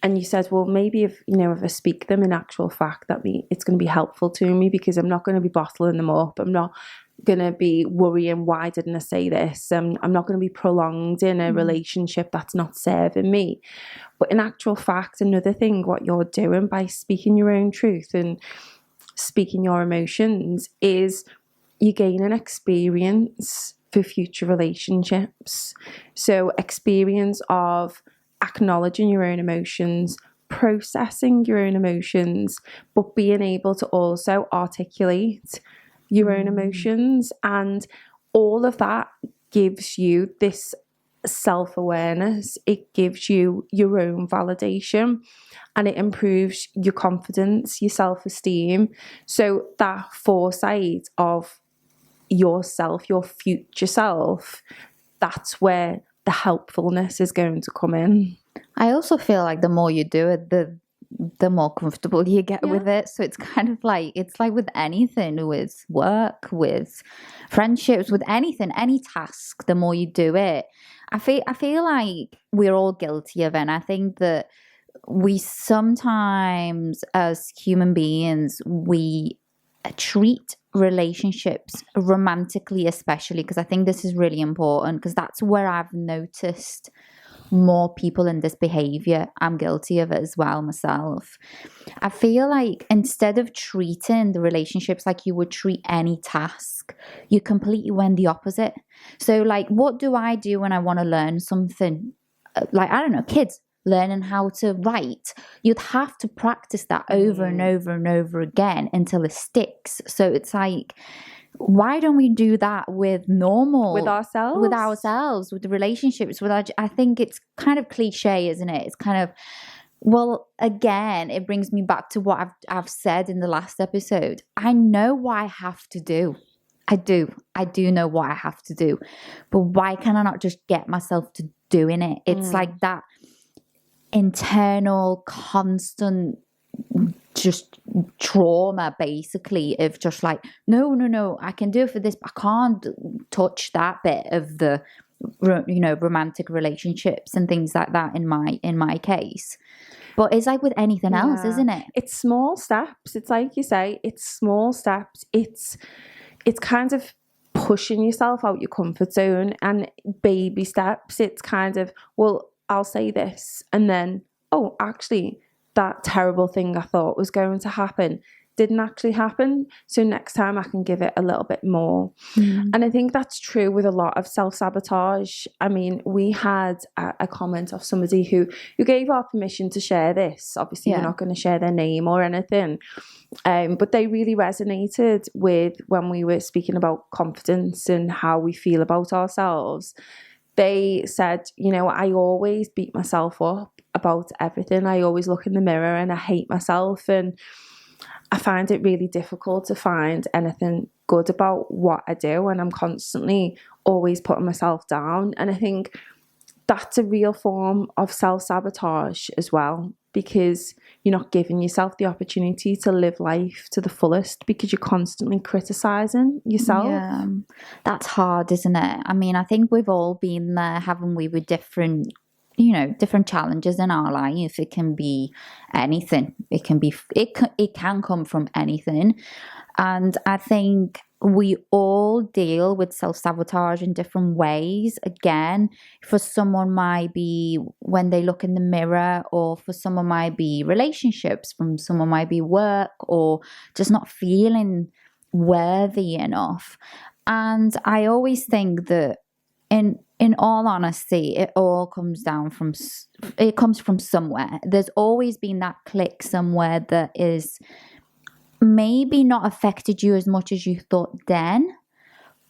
And you said, well, maybe if I speak them in actual fact, it's going to be helpful to me, because I'm not going to be bottling them up. I'm not going to be worrying, why didn't I say this? I'm not going to be prolonged in a relationship that's not serving me. But in actual fact, another thing, what you're doing by speaking your own truth and speaking your emotions is you gain an experience for future relationships. So experience of acknowledging your own emotions, processing your own emotions, but being able to also articulate your own emotions. And all of that gives you this self-awareness. It gives you your own validation, and it improves your confidence, your self-esteem. So that foresight of yourself, your future self, that's where the helpfulness is going to come in. I also feel like the more you do it, the more comfortable you get with it. So it's kind of like, it's like with anything, with work, with friendships, with anything, any task, the more you do it. I feel like we're all guilty of it. And I think that we sometimes, as human beings, we treat relationships romantically, especially, because I think this is really important, because that's where I've noticed more people in this behavior. I'm guilty of it as well myself. I feel like instead of treating the relationships like you would treat any task, you completely went the opposite. So like, what do I do when I want to learn something? Like, I don't know, kids learning how to write. You'd have to practice that over and over and over again until it sticks. So it's like, why don't we do that with ourselves, with the relationships, I think it's kind of cliche, isn't it? It's kind of, well, again, it brings me back to what I've said in the last episode. I know what I have to do. I do know what I have to do, but why can I not just get myself to doing it? It's like that internal constant just trauma, basically, of just like, no, I can do it for this, but I can't touch that bit of the, romantic relationships and things like that in my case. But it's like with anything else, isn't it? It's small steps. It's like you say, it's small steps. It's kind of pushing yourself out your comfort zone, and baby steps. It's kind of, well, I'll say this, and then, oh, actually, that terrible thing I thought was going to happen didn't actually happen. So next time I can give it a little bit more. And I think that's true with a lot of self-sabotage. I mean, we had a comment of somebody who gave our permission to share this. Obviously, we're not going to share their name or anything. But they really resonated with when we were speaking about confidence and how we feel about ourselves. They said, I always beat myself up about everything. I always look in the mirror and I hate myself, and I find it really difficult to find anything good about what I do, and I'm constantly always putting myself down. And I think that's a real form of self-sabotage as well, because you're not giving yourself the opportunity to live life to the fullest because you're constantly criticizing yourself. Yeah, that's hard, isn't it? I mean, I think we've all been there, haven't we, with different challenges in our life. It can be anything. It can come from anything. And I think we all deal with self-sabotage in different ways. Again, for someone might be when they look in the mirror, or for someone might be relationships, from someone might be work, or just not feeling worthy enough. And I always think that in all honesty, it all comes from somewhere. There's always been that click somewhere that is maybe not affected you as much as you thought then,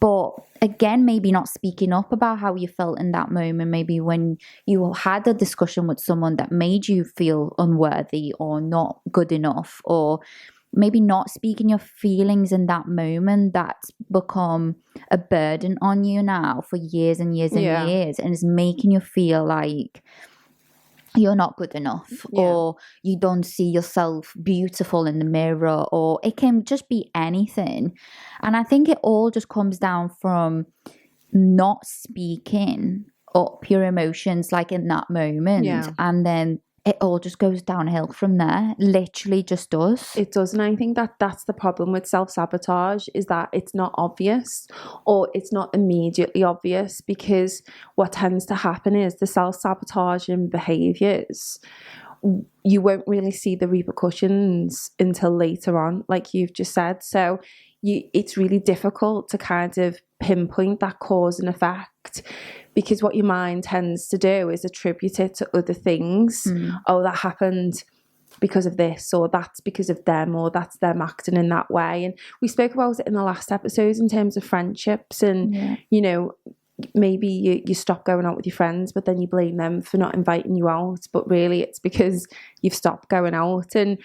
but again, maybe not speaking up about how you felt in that moment. Maybe when you had a discussion with someone that made you feel unworthy or not good enough, or maybe not speaking your feelings in that moment, that's become a burden on you now for years and years and years, and it's making you feel like you're not good enough, or you don't see yourself beautiful in the mirror, or it can just be anything. And I think it all just comes down from not speaking up your emotions like in that moment, and then it all just goes downhill from there. Literally just does. It does. And I think that's the problem with self-sabotage, is that it's not obvious, or it's not immediately obvious, because what tends to happen is the self-sabotaging behaviours, you won't really see the repercussions until later on, like you've just said. So it's really difficult to kind of pinpoint that cause and effect, because what your mind tends to do is attribute it to other things. Oh, that happened because of this, or that's because of them, or that's them acting in that way. And we spoke about it in the last episodes in terms of friendships, and you know, maybe you stop going out with your friends, but then you blame them for not inviting you out, but really it's because you've stopped going out. And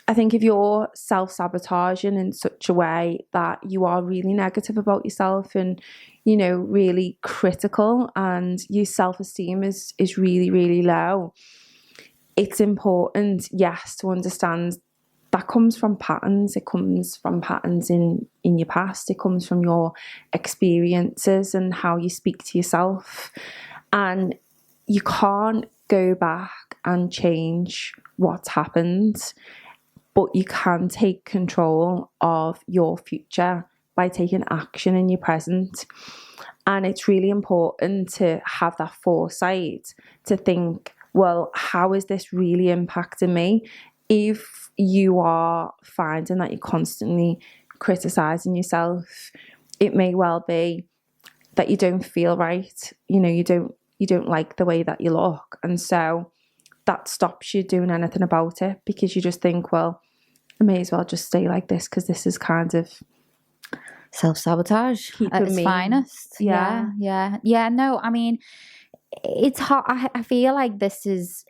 I think if you're self-sabotaging in such a way that you are really negative about yourself, and you know, really critical, and your self-esteem is really, really low, it's important, yes, to understand that comes from patterns. It comes from patterns in your past. It comes from your experiences and how you speak to yourself. And you can't go back and change what's happened, but you can take control of your future by taking action in your present. And it's really important to have that foresight to think, well, how is this really impacting me? If you are finding that you're constantly criticizing yourself, it may well be that you don't feel right. You know, you don't like the way that you look, and so that stops you doing anything about it, because you just think, well, I may as well just stay like this, because this is kind of self-sabotage at its finest. Yeah. No, I mean, it's hard. I feel like this is,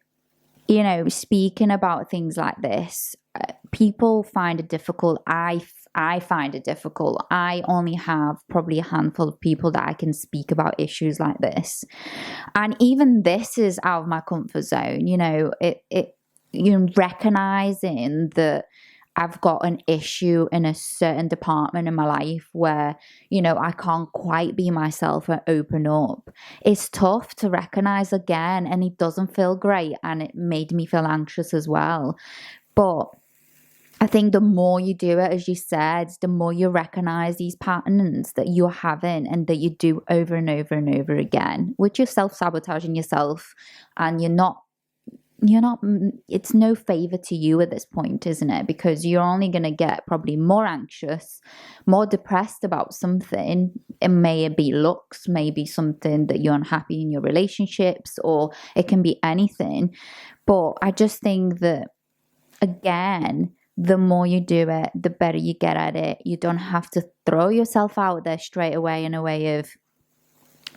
you know, speaking about things like this, people find it difficult. I find it difficult. I only have probably a handful of people that I can speak about issues like this, and even this is out of my comfort zone. You know, you recognizing that I've got an issue in a certain department in my life where, you know, I can't quite be myself and open up. It's tough to recognize again, and it doesn't feel great, and it made me feel anxious as well. But I think the more you do it, as you said, the more you recognize these patterns that you're having and that you do over and over and over again, which you're self-sabotaging yourself, and you're not, it's no favor to you at this point, isn't it? Because you're only going to get probably more anxious, more depressed about something. It may be looks, maybe something that you're unhappy in your relationships, or it can be anything. But I just think that, again, the more you do it, the better you get at it. You don't have to throw yourself out there straight away in a way of,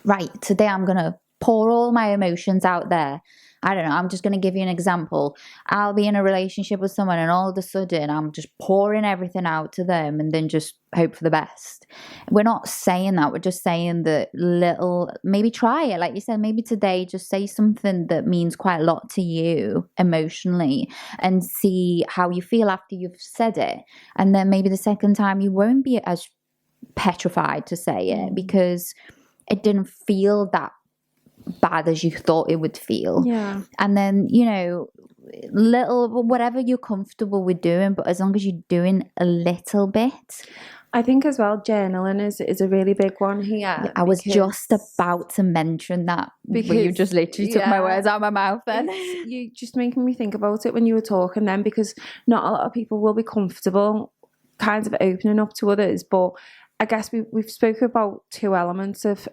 right, today I'm going to pour all my emotions out there. I don't know, I'm just going to give you an example. I'll be in a relationship with someone, and all of a sudden I'm just pouring everything out to them and then just hope for the best. We're not saying that. We're just saying that maybe try it. Like you said, maybe today just say something that means quite a lot to you emotionally, and see how you feel after you've said it. And then maybe the second time you won't be as petrified to say it, because it didn't feel that bad as you thought it would feel. Yeah. And then, you know, whatever you're comfortable with doing, but as long as you're doing a little bit. I think as well, journaling is a really big one here. Yeah, I was just about to mention that, because you just literally took my words out of my mouth then. You just making me think about it when you were talking then, because not a lot of people will be comfortable kind of opening up to others. But I guess we've spoken about two elements of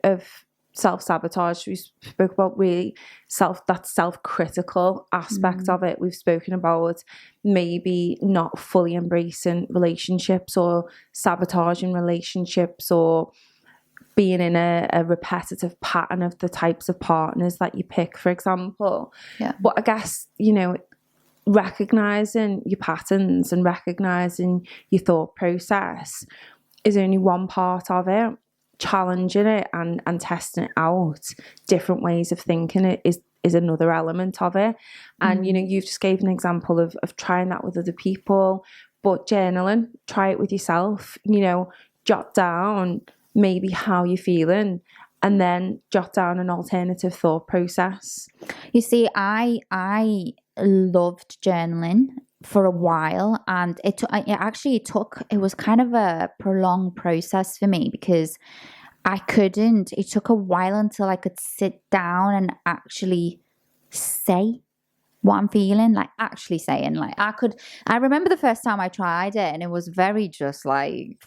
self-sabotage. We spoke about really that self-critical aspect of it. We've spoken about maybe not fully embracing relationships, or sabotaging relationships, or being in a repetitive pattern of the types of partners that you pick, for example. Yeah. But I guess, you know, recognizing your patterns and recognizing your thought process is only one part of it. Challenging it and testing it out, different ways of thinking it is another element of it. And you know, you've just gave an example of trying that with other people, but journaling, try it with yourself. You know, jot down maybe how you're feeling, and then jot down an alternative thought process. You see, I loved journaling for a while, and it was kind of a prolonged process for me, because it took a while until I could sit down and actually say what I'm feeling, like actually saying, like, I remember the first time I tried it and it was very just like,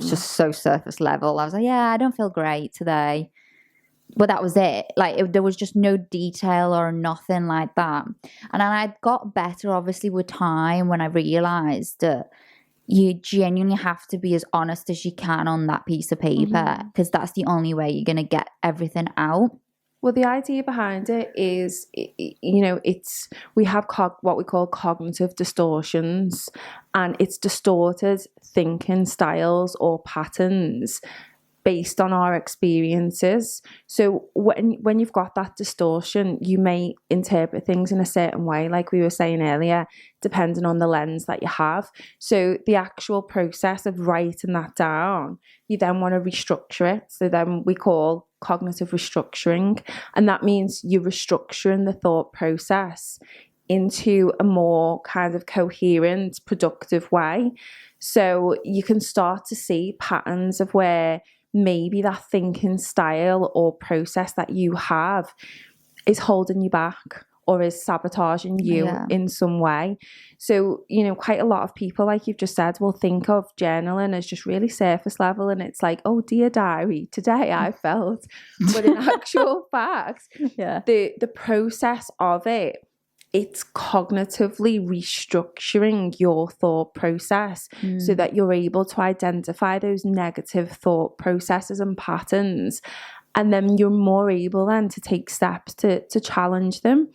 just so surface level. I was like, yeah, I don't feel great today. But that was it. Like, there was just no detail or nothing like that. And then I got better, obviously, with time when I realized that you genuinely have to be as honest as you can on that piece of paper, because that's the only way you're going to get everything out. Well, the idea behind it is, you know, we have what we call cognitive distortions, and it's distorted thinking styles or patterns based on our experiences. So when you've got that distortion, you may interpret things in a certain way, like we were saying earlier, depending on the lens that you have. So the actual process of writing that down, you then want to restructure it. So then we call cognitive restructuring, and that means you're restructuring the thought process into a more kind of coherent, productive way. So you can start to see patterns of where maybe that thinking style or process that you have is holding you back or is sabotaging you in some way. So, you know, quite a lot of people, like you've just said, will think of journaling as just really surface level, and it's like, oh, dear diary, today I felt. But in actual fact, the process of it, it's cognitively restructuring your thought process so that you're able to identify those negative thought processes and patterns. And then you're more able then to take steps to challenge them.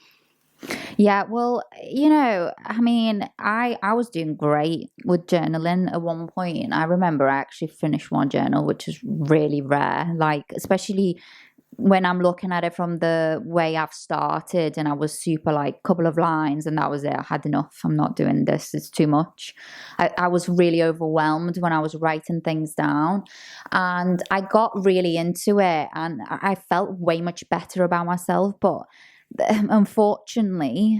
Yeah, well, you know, I mean, I was doing great with journaling at one point. I remember I actually finished one journal, which is really rare, like, especially when I'm looking at it from the way I've started, and I was super like couple of lines and that was it. I had enough. I'm not doing this. It's too much. I was really overwhelmed when I was writing things down, and I got really into it and I felt way much better about myself. But unfortunately,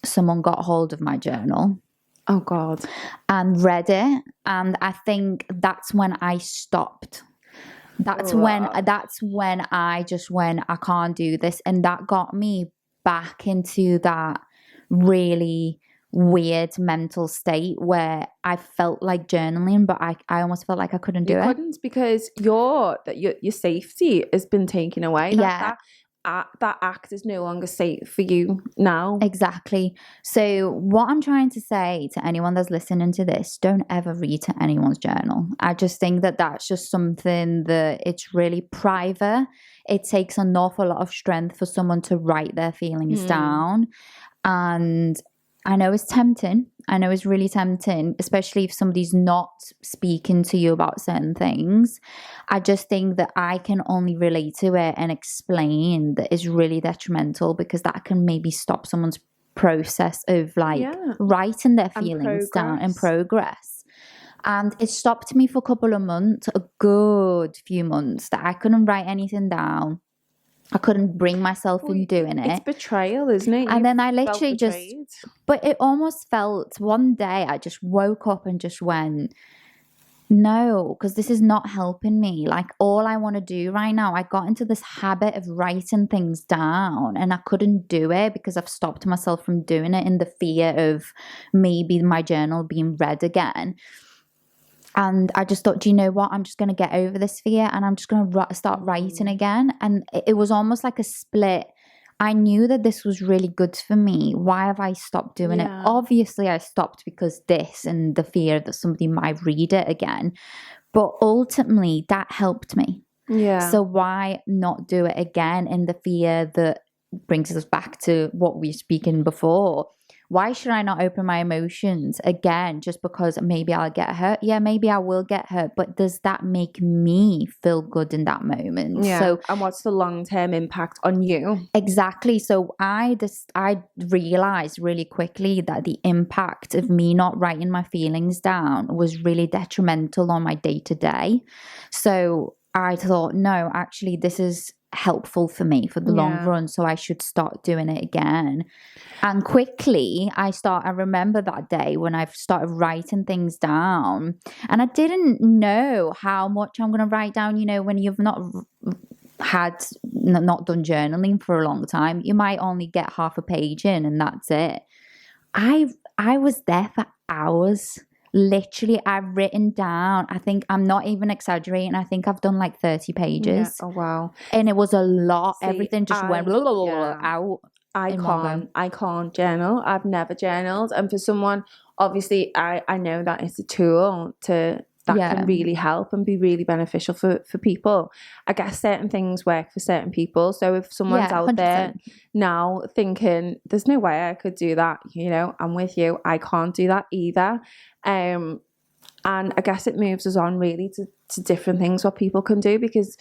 someone got hold of my journal. Oh God. And read it. And I think that's when I stopped. That's when I just went, I can't do this. And that got me back into that really weird mental state where I felt like journaling, but I almost felt like I couldn't do it. You couldn't, because your safety has been taken away. That act is no longer safe for you now. Exactly. So what I'm trying to say to anyone that's listening to this, don't ever read to anyone's journal. I just think that that's just something that it's really private. It takes an awful lot of strength for someone to write their feelings down. And I know it's tempting. I know it's really tempting, especially if somebody's not speaking to you about certain things. I just think that I can only relate to it and explain that it's really detrimental, because that can maybe stop someone's process of writing their feelings down and progress. And it stopped me for a couple of months, a good few months, that I couldn't write anything down. I couldn't bring myself in doing it. It's betrayal, isn't it? And then I literally but it almost felt, one day I just woke up and just went, no, because this is not helping me. Like, all I want to do right now, I got into this habit of writing things down and I couldn't do it because I've stopped myself from doing it in the fear of maybe my journal being read again. And I just thought, do you know what? I'm just going to get over this fear and I'm just going to start writing again. And it was almost like a split. I knew that this was really good for me. Why have I stopped doing it? Obviously, I stopped because this and the fear that somebody might read it again. But ultimately, that helped me. Yeah. So why not do it again in the fear that brings us back to what we were speaking before? Why should I not open my emotions again just because maybe I'll get hurt? Yeah, maybe I will get hurt, but does that make me feel good in that moment? Yeah. So, and what's the long-term impact on you? Exactly. So I realized really quickly that the impact of me not writing my feelings down was really detrimental on my day-to-day. So I thought, no, actually, this is helpful for me for the long run, so I should start doing it again. And quickly I remember that day when I started writing things down, and I didn't know how much I'm going to write down, you know, when you've not had not done journaling for a long time, you might only get half a page in and that's it. I was there for hours. Literally, I've written down, I think I'm not even exaggerating, I think I've done like 30 pages. Yeah. Oh, wow. And it was a lot. See, Everything just went out. I can't journal. I've never journaled. And for someone, obviously, I know that it's a tool that can really help and be really beneficial for people. I guess certain things work for certain people. So if someone's out 100%. there now thinking, there's no way I could do that, I'm with you. I can't do that either. And I guess it moves us on really to different things what people can do, because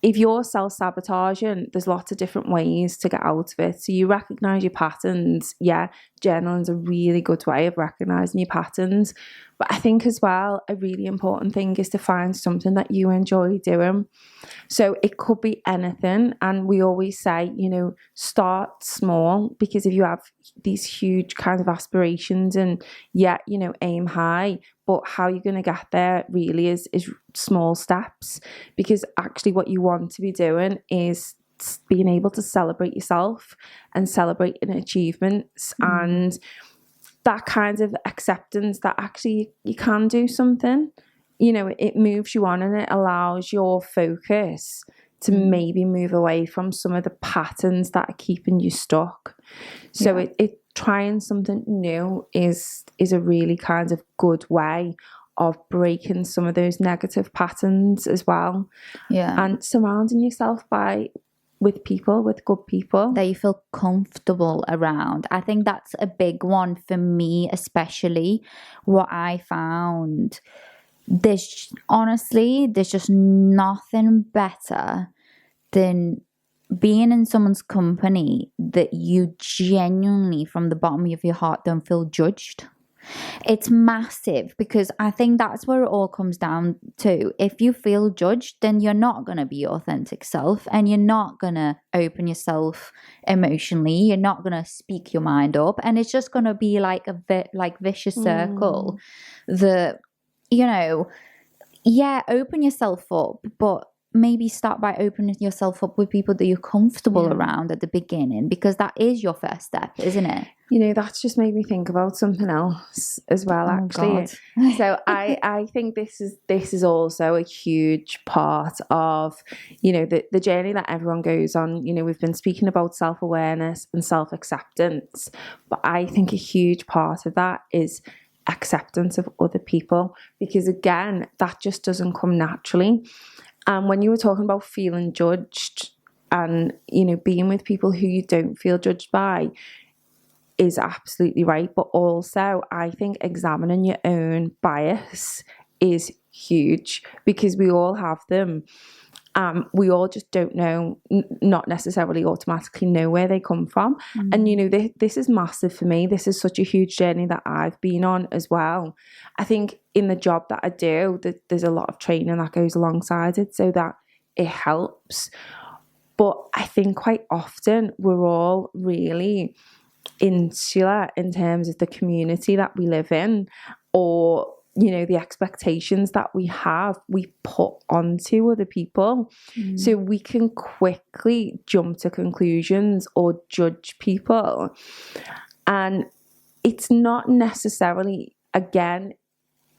if you're self-sabotaging, there's lots of different ways to get out of it. So you recognize your patterns. Yeah, journaling's a really good way of recognizing your patterns. But I think as well, a really important thing is to find something that you enjoy doing. So it could be anything. And we always say, start small, because if you have these huge kind of aspirations and aim high, but how you're going to get there really is small steps, because actually what you want to be doing is being able to celebrate yourself and celebrate achievements and that kind of acceptance that actually you can do something. It moves you on and it allows your focus to maybe move away from some of the patterns that are keeping you stuck. So it trying something new is a really kind of good way of breaking some of those negative patterns as well. Yeah. And surrounding yourself with good people that you feel comfortable around. I think that's a big one for me, especially. What I found, there's just nothing better than being in someone's company that you genuinely, from the bottom of your heart, don't feel judged. It's massive, because I think that's where it all comes down to. If you feel judged, then you're not going to be your authentic self, and you're not going to open yourself emotionally. You're not going to speak your mind up, and it's just going to be like a vicious circle that, open yourself up, but maybe start by opening yourself up with people that you're comfortable around at the beginning, because that is your first step, isn't it? That's just made me think about something else as well, actually. So I think this is also a huge part of, the journey that everyone goes on. We've been speaking about self-awareness and self-acceptance, but I think a huge part of that is acceptance of other people, because again, that just doesn't come naturally. And when you were talking about feeling judged and, being with people who you don't feel judged by is absolutely right. But also, I think examining your own bias is huge, because we all have them. We all just don't know, not necessarily automatically know where they come from. And, this is massive for me. This is such a huge journey that I've been on as well. I think in the job that I do, there's a lot of training that goes alongside it so that it helps. But I think quite often we're all really insular in terms of the community that we live in, or the expectations that we put onto other people. So we can quickly jump to conclusions or judge people. And it's not necessarily, again,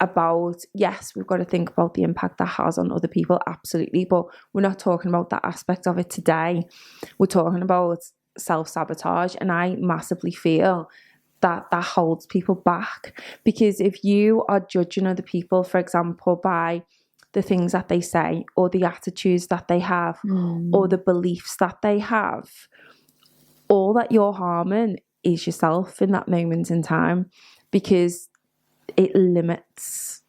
about, yes, we've got to think about the impact that has on other people, absolutely, but we're not talking about that aspect of it today. We're talking about self-sabotage, and I massively feel that holds people back, because if you are judging other people, for example, by the things that they say or the attitudes that they have or the beliefs that they have, all that you're harming is yourself in that moment in time, because it limits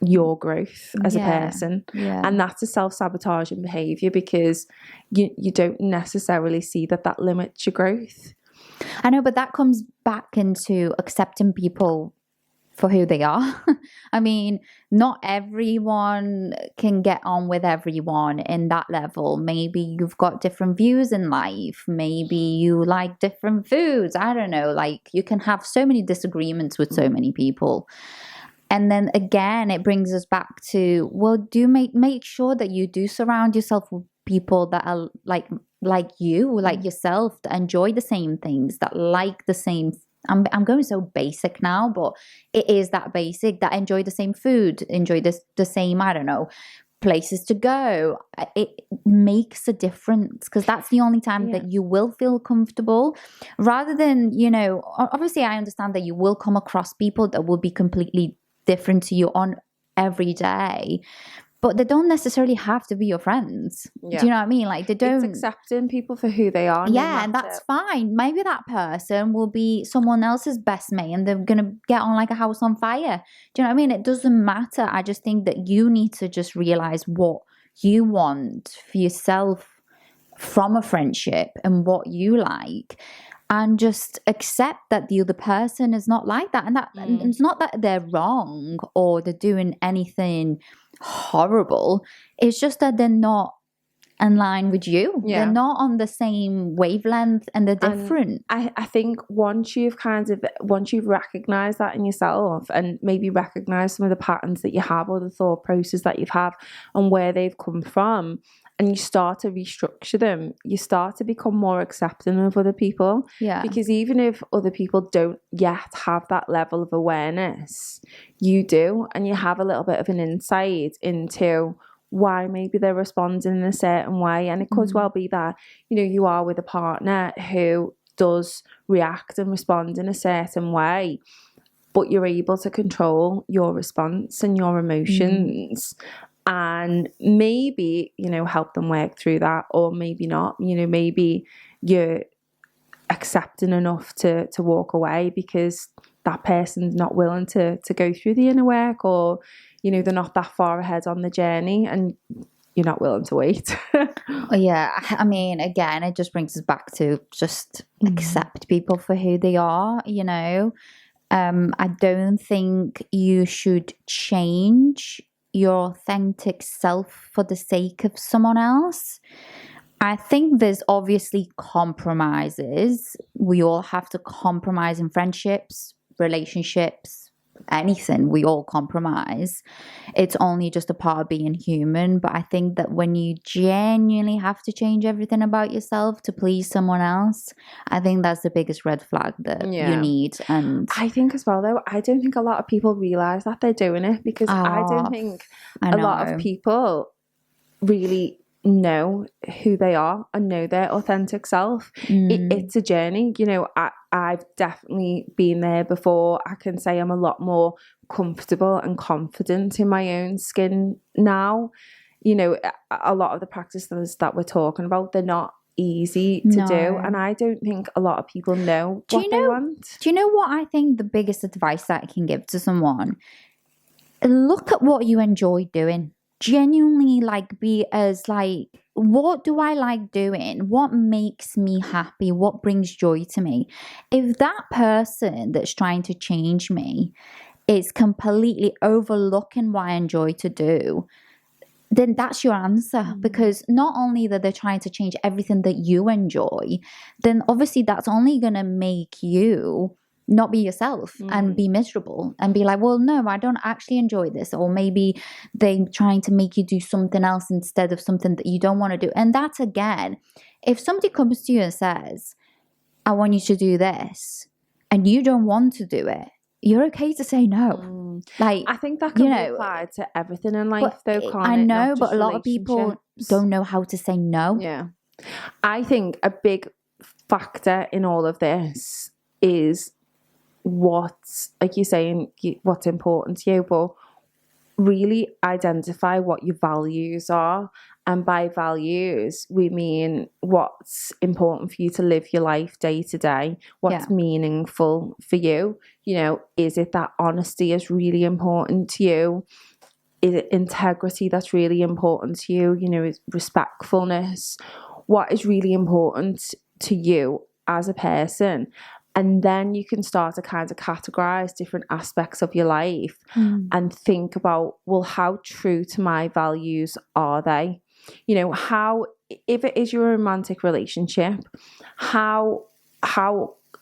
your growth as a person. And that's a self-sabotaging behavior, because you don't necessarily see that limits your growth. I know, but that comes back into accepting people for who they are. I mean, not everyone can get on with everyone in that level. Maybe you've got different views in life. Maybe you like different foods. I don't know. Like, you can have so many disagreements with so many people. And then again, it brings us back to, well, do make sure that you do surround yourself with people that are like you, like yourself, that enjoy the same things, that like the same. I'm going so basic now, but it is that basic, that enjoy the same food, enjoy the same, I don't know, places to go. It makes a difference, because that's the only time that you will feel comfortable, rather than, you know, obviously I understand that you will come across people that will be completely different to you on every day, but they don't necessarily have to be your friends. Do you know what I mean? Like, they don't. It's accepting people for who they are. Yeah, and that's fine. Maybe that person will be someone else's best mate and they're going to get on like a house on fire. Do you know what I mean? It doesn't matter. I just think that you need to just realize what you want for yourself from a friendship and what you like, and just accept that the other person is not like that. And that and it's not that they're wrong or they're doing anything horrible. It's just that they're not in line with you. They're not on the same wavelength, and they're different. And I think once you've recognized that in yourself, and maybe recognize some of the patterns that you have or the thought process that you've had and where they've come from, and you start to restructure them, you start to become more accepting of other people. Yeah. Because even if other people don't yet have that level of awareness, you do, and you have a little bit of an insight into why maybe they're responding in a certain way. And it could well be that, you know, you are with a partner who does react and respond in a certain way, but you're able to control your response and your emotions, and maybe, you know, help them work through that, or maybe not. You know, maybe you're accepting enough to walk away because that person's not willing to go through the inner work, or, you know, they're not that far ahead on the journey and you're not willing to wait. Yeah, I mean, again, it just brings us back to just accept people for who they are, you know. I don't think you should change your authentic self for the sake of someone else. I think there's obviously compromises. We all have to compromise in friendships, relationships, anything. We all compromise. It's only just a part of being human. But I think that when you genuinely have to change everything about yourself to please someone else, I think that's the biggest red flag that you need. And I think as well, though, I don't think a lot of people realize that they're doing it, because I don't think a lot of people really know who they are and know their authentic self. It's a journey, you know. I've definitely been there before. I can say I'm a lot more comfortable and confident in my own skin now. You know, a lot of the practices that we're talking about, they're not easy to do, and I don't think a lot of people know what they want. Do you know what I think the biggest advice that I can give to someone? Look at what you enjoy doing. Genuinely, like, be as like, what do I like doing? What makes me happy? What brings joy to me? If that person that's trying to change me is completely overlooking what I enjoy to do, then that's your answer. Because not only that they're trying to change everything that you enjoy, then obviously that's only going to make you not be yourself and be miserable and be like, well, no, I don't actually enjoy this. Or maybe they're trying to make you do something else instead of something that you don't want to do. And that's, again, if somebody comes to you and says, I want you to do this, and you don't want to do it, you're okay to say no. Like, I think that can be applied to everything in life, though, can't I know, it? but a lot of people don't know how to say no. Yeah. I think a big factor in all of this is what's, like you're saying, what's important to you, but really identify what your values are. And by values, we mean what's important for you to live your life day to day, what's meaningful for you. You know, is it that honesty is really important to you? Is it integrity that's really important to you? You know, is respectfulness? What is really important to you as a person? And then you can start to kind of categorize different aspects of your life and think about, well, how true to my values are they? You know, how, if it is your romantic relationship, how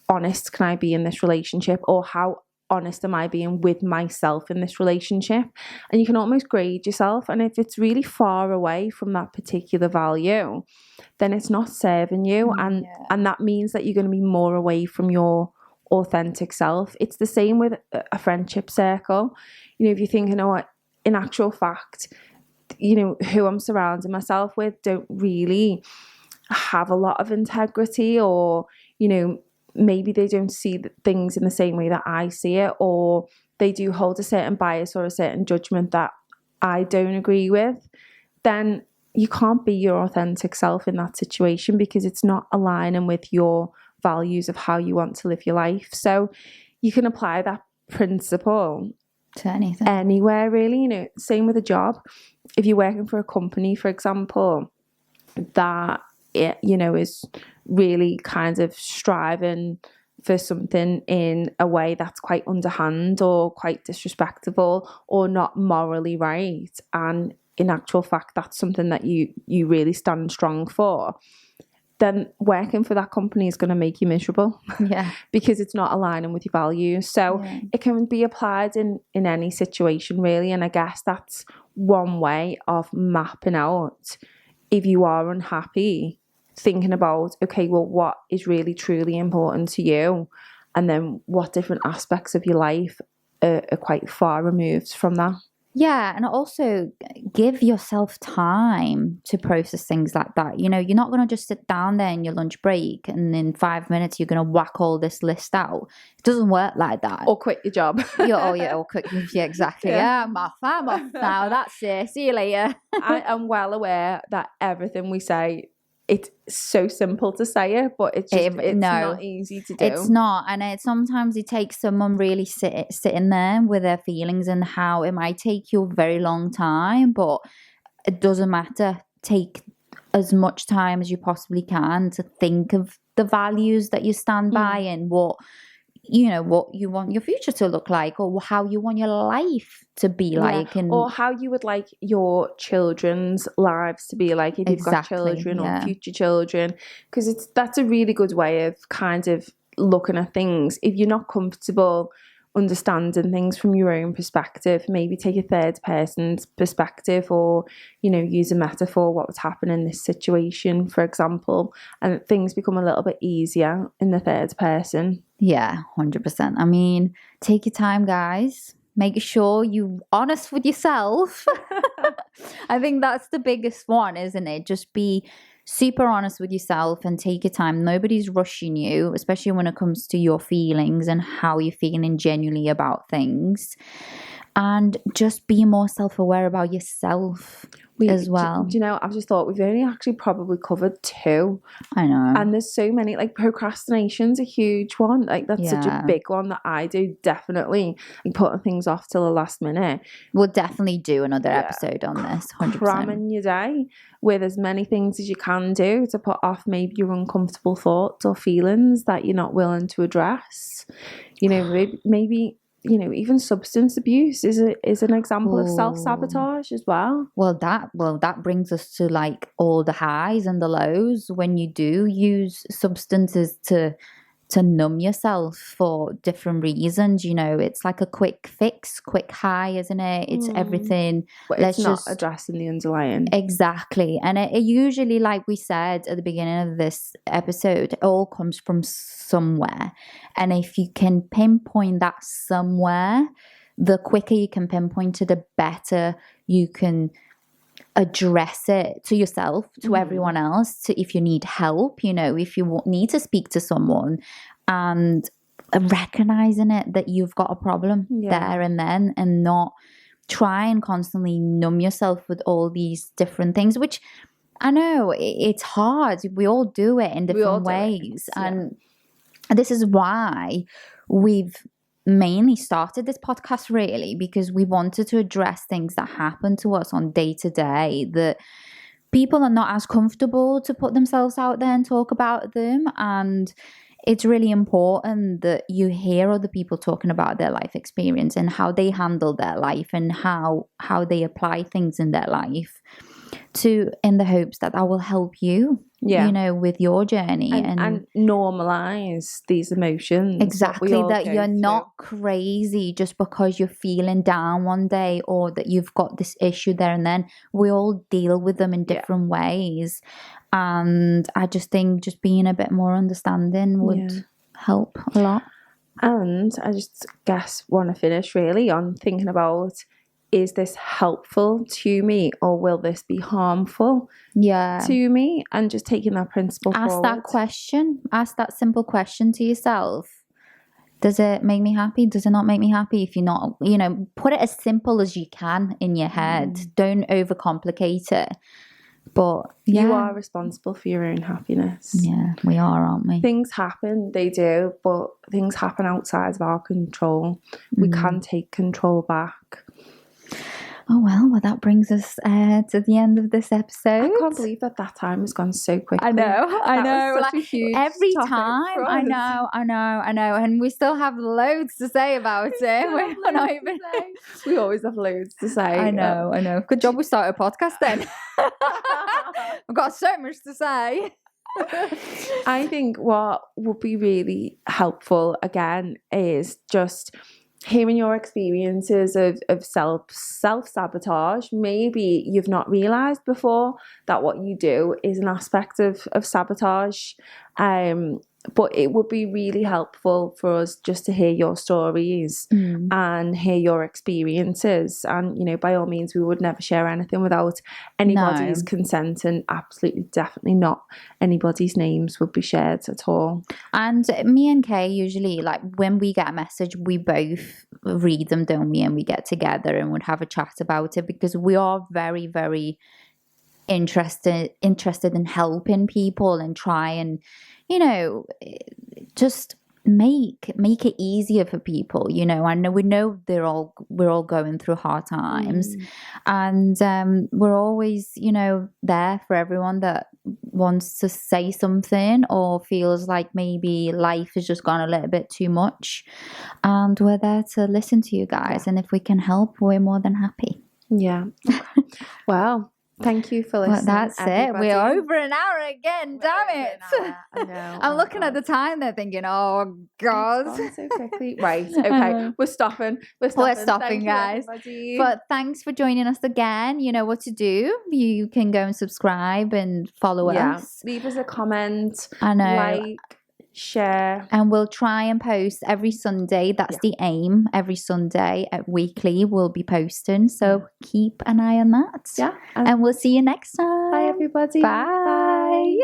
honest can I be in this relationship? Or how honest am I being with myself in this relationship? And you can almost grade yourself. And if it's really far away from that particular value, then it's not serving you. And that means that you're going to be more away from your authentic self. It's the same with a friendship circle. You know, if you're thinking, oh, in actual fact, you know, who I'm surrounding myself with don't really have a lot of integrity, or, you know, maybe they don't see things in the same way that I see it, or they do hold a certain bias or a certain judgment that I don't agree with, then you can't be your authentic self in that situation, because it's not aligning with your values of how you want to live your life. So you can apply that principle to anything, anywhere, really. You know, same with a job. If you're working for a company, for example, that it, you know, is really kind of striving for something in a way that's quite underhand or quite disrespectful or not morally right, and in actual fact that's something that you really stand strong for, then working for that company is going to make you miserable. Yeah. Because it's not aligning with your values. So it can be applied in any situation, really. And I guess that's one way of mapping out, if you are unhappy, thinking about, okay, well, what is really truly important to you? And then what different aspects of your life are quite far removed from that. Yeah, and also give yourself time to process things like that. You know, you're not going to just sit down there in your lunch break and in 5 minutes you're going to whack all this list out. It doesn't work like that. Or quit your job. Or quit. Yeah, exactly. Yeah, I'm off now. That's it. See you later. I am well aware that everything we say, it's so simple to say it, but it's not easy to do. It's not, and sometimes it takes someone really sitting there with their feelings, and how it might take you a very long time, but it doesn't matter. Take as much time as you possibly can to think of the values that you stand by, and what you want your future to look like, or how you want your life to be like, and or how you would like your children's lives to be like, if you've got children or future children, because that's a really good way of kind of looking at things. If you're not comfortable understanding things from your own perspective, maybe take a third person's perspective, or, you know, use a metaphor, what would happen in this situation, for example, and things become a little bit easier in the third person. Yeah, 100%. I mean, take your time, guys. Make sure you're honest with yourself. I think that's the biggest one, isn't it? Just be super honest with yourself and take your time. Nobody's rushing you, especially when it comes to your feelings and how you're feeling genuinely about things. And just be more self-aware about yourself as well. Do you know, I've just thought we've only actually probably covered 2. I know. And there's so many, like procrastination's a huge one. Like that's such a big one that I do, definitely. And putting things off till the last minute. We'll definitely do another episode on this, 100%. Cramming your day with as many things as you can do to put off maybe your uncomfortable thoughts or feelings that you're not willing to address. You know, maybe you know, even substance abuse is an example of self-sabotage as well. Well, that brings us to like all the highs and the lows when you do use substances to numb yourself for different reasons. You know, it's like a quick fix, quick high, isn't it? It's everything. But it's not addressing the underlying. Exactly. And it usually, like we said at the beginning of this episode, it all comes from somewhere. And if you can pinpoint that somewhere, the quicker you can pinpoint it, the better you can address it to yourself, to everyone else, to if you need help, you know, if you need to speak to someone, and recognizing it that you've got a problem there and then, and not try and constantly numb yourself with all these different things, which I know it's hard. We all do it in different ways. And this is why we've mainly started this podcast, really, because we wanted to address things that happen to us on day to day that people are not as comfortable to put themselves out there and talk about them. And it's really important that you hear other people talking about their life experience and how they handle their life and how they apply things in their life. in the hopes that will help you, you know, with your journey and normalize these emotions. Exactly, that you're not crazy just because you're feeling down one day or that you've got this issue there and then. We all deal with them in different ways. And I just think just being a bit more understanding would help a lot. And I just guess want to finish really on thinking about, is this helpful to me or will this be harmful to me? And just taking that principle forward. That question. Ask that simple question to yourself. Does it make me happy? Does it not make me happy? If you're not, you know, put it as simple as you can in your head. Don't overcomplicate it. But you are responsible for your own happiness. Yeah, we are, aren't we? Things happen, they do, but things happen outside of our control. We can take control back. Oh, well, that brings us to the end of this episode. I can't believe that time has gone so quickly. I know. Was such a huge every time. I know. And we still have loads to say about it. We're not even... We always have loads to say. I know. Good job we started a podcast then. I've got so much to say. I think what would be really helpful, again, is just hearing your experiences of self-sabotage. Maybe you've not realised before that what you do is an aspect of sabotage. But it would be really helpful for us just to hear your stories and hear your experiences. And, you know, by all means, we would never share anything without anybody's consent, and absolutely definitely not anybody's names would be shared at all. And me and Kay usually, like, when we get a message, we both read them, don't we? And we get together and would have a chat about it, because we are very, very interested in helping people and try and, you know, just make it easier for people. You know, I know we know we're all going through hard times, and we're always, you know, there for everyone that wants to say something or feels like maybe life has just gone a little bit too much, and we're there to listen to you guys. And if we can help, we're more than happy. Well, thank you for listening. Well, that's everybody. it. We're over an hour again. Damn it! I know. I'm looking at the time. They're thinking, "Oh God, it's gone so quickly." Right? Okay, we're stopping. We're stopping, guys. But thanks for joining us again. You know what to do. You can go and subscribe and follow us. Leave us a comment. I know. Like, share, and we'll try and post every Sunday. That's the aim. Every Sunday weekly we'll be posting, so keep an eye on that. And we'll see you next time. Bye everybody. Bye.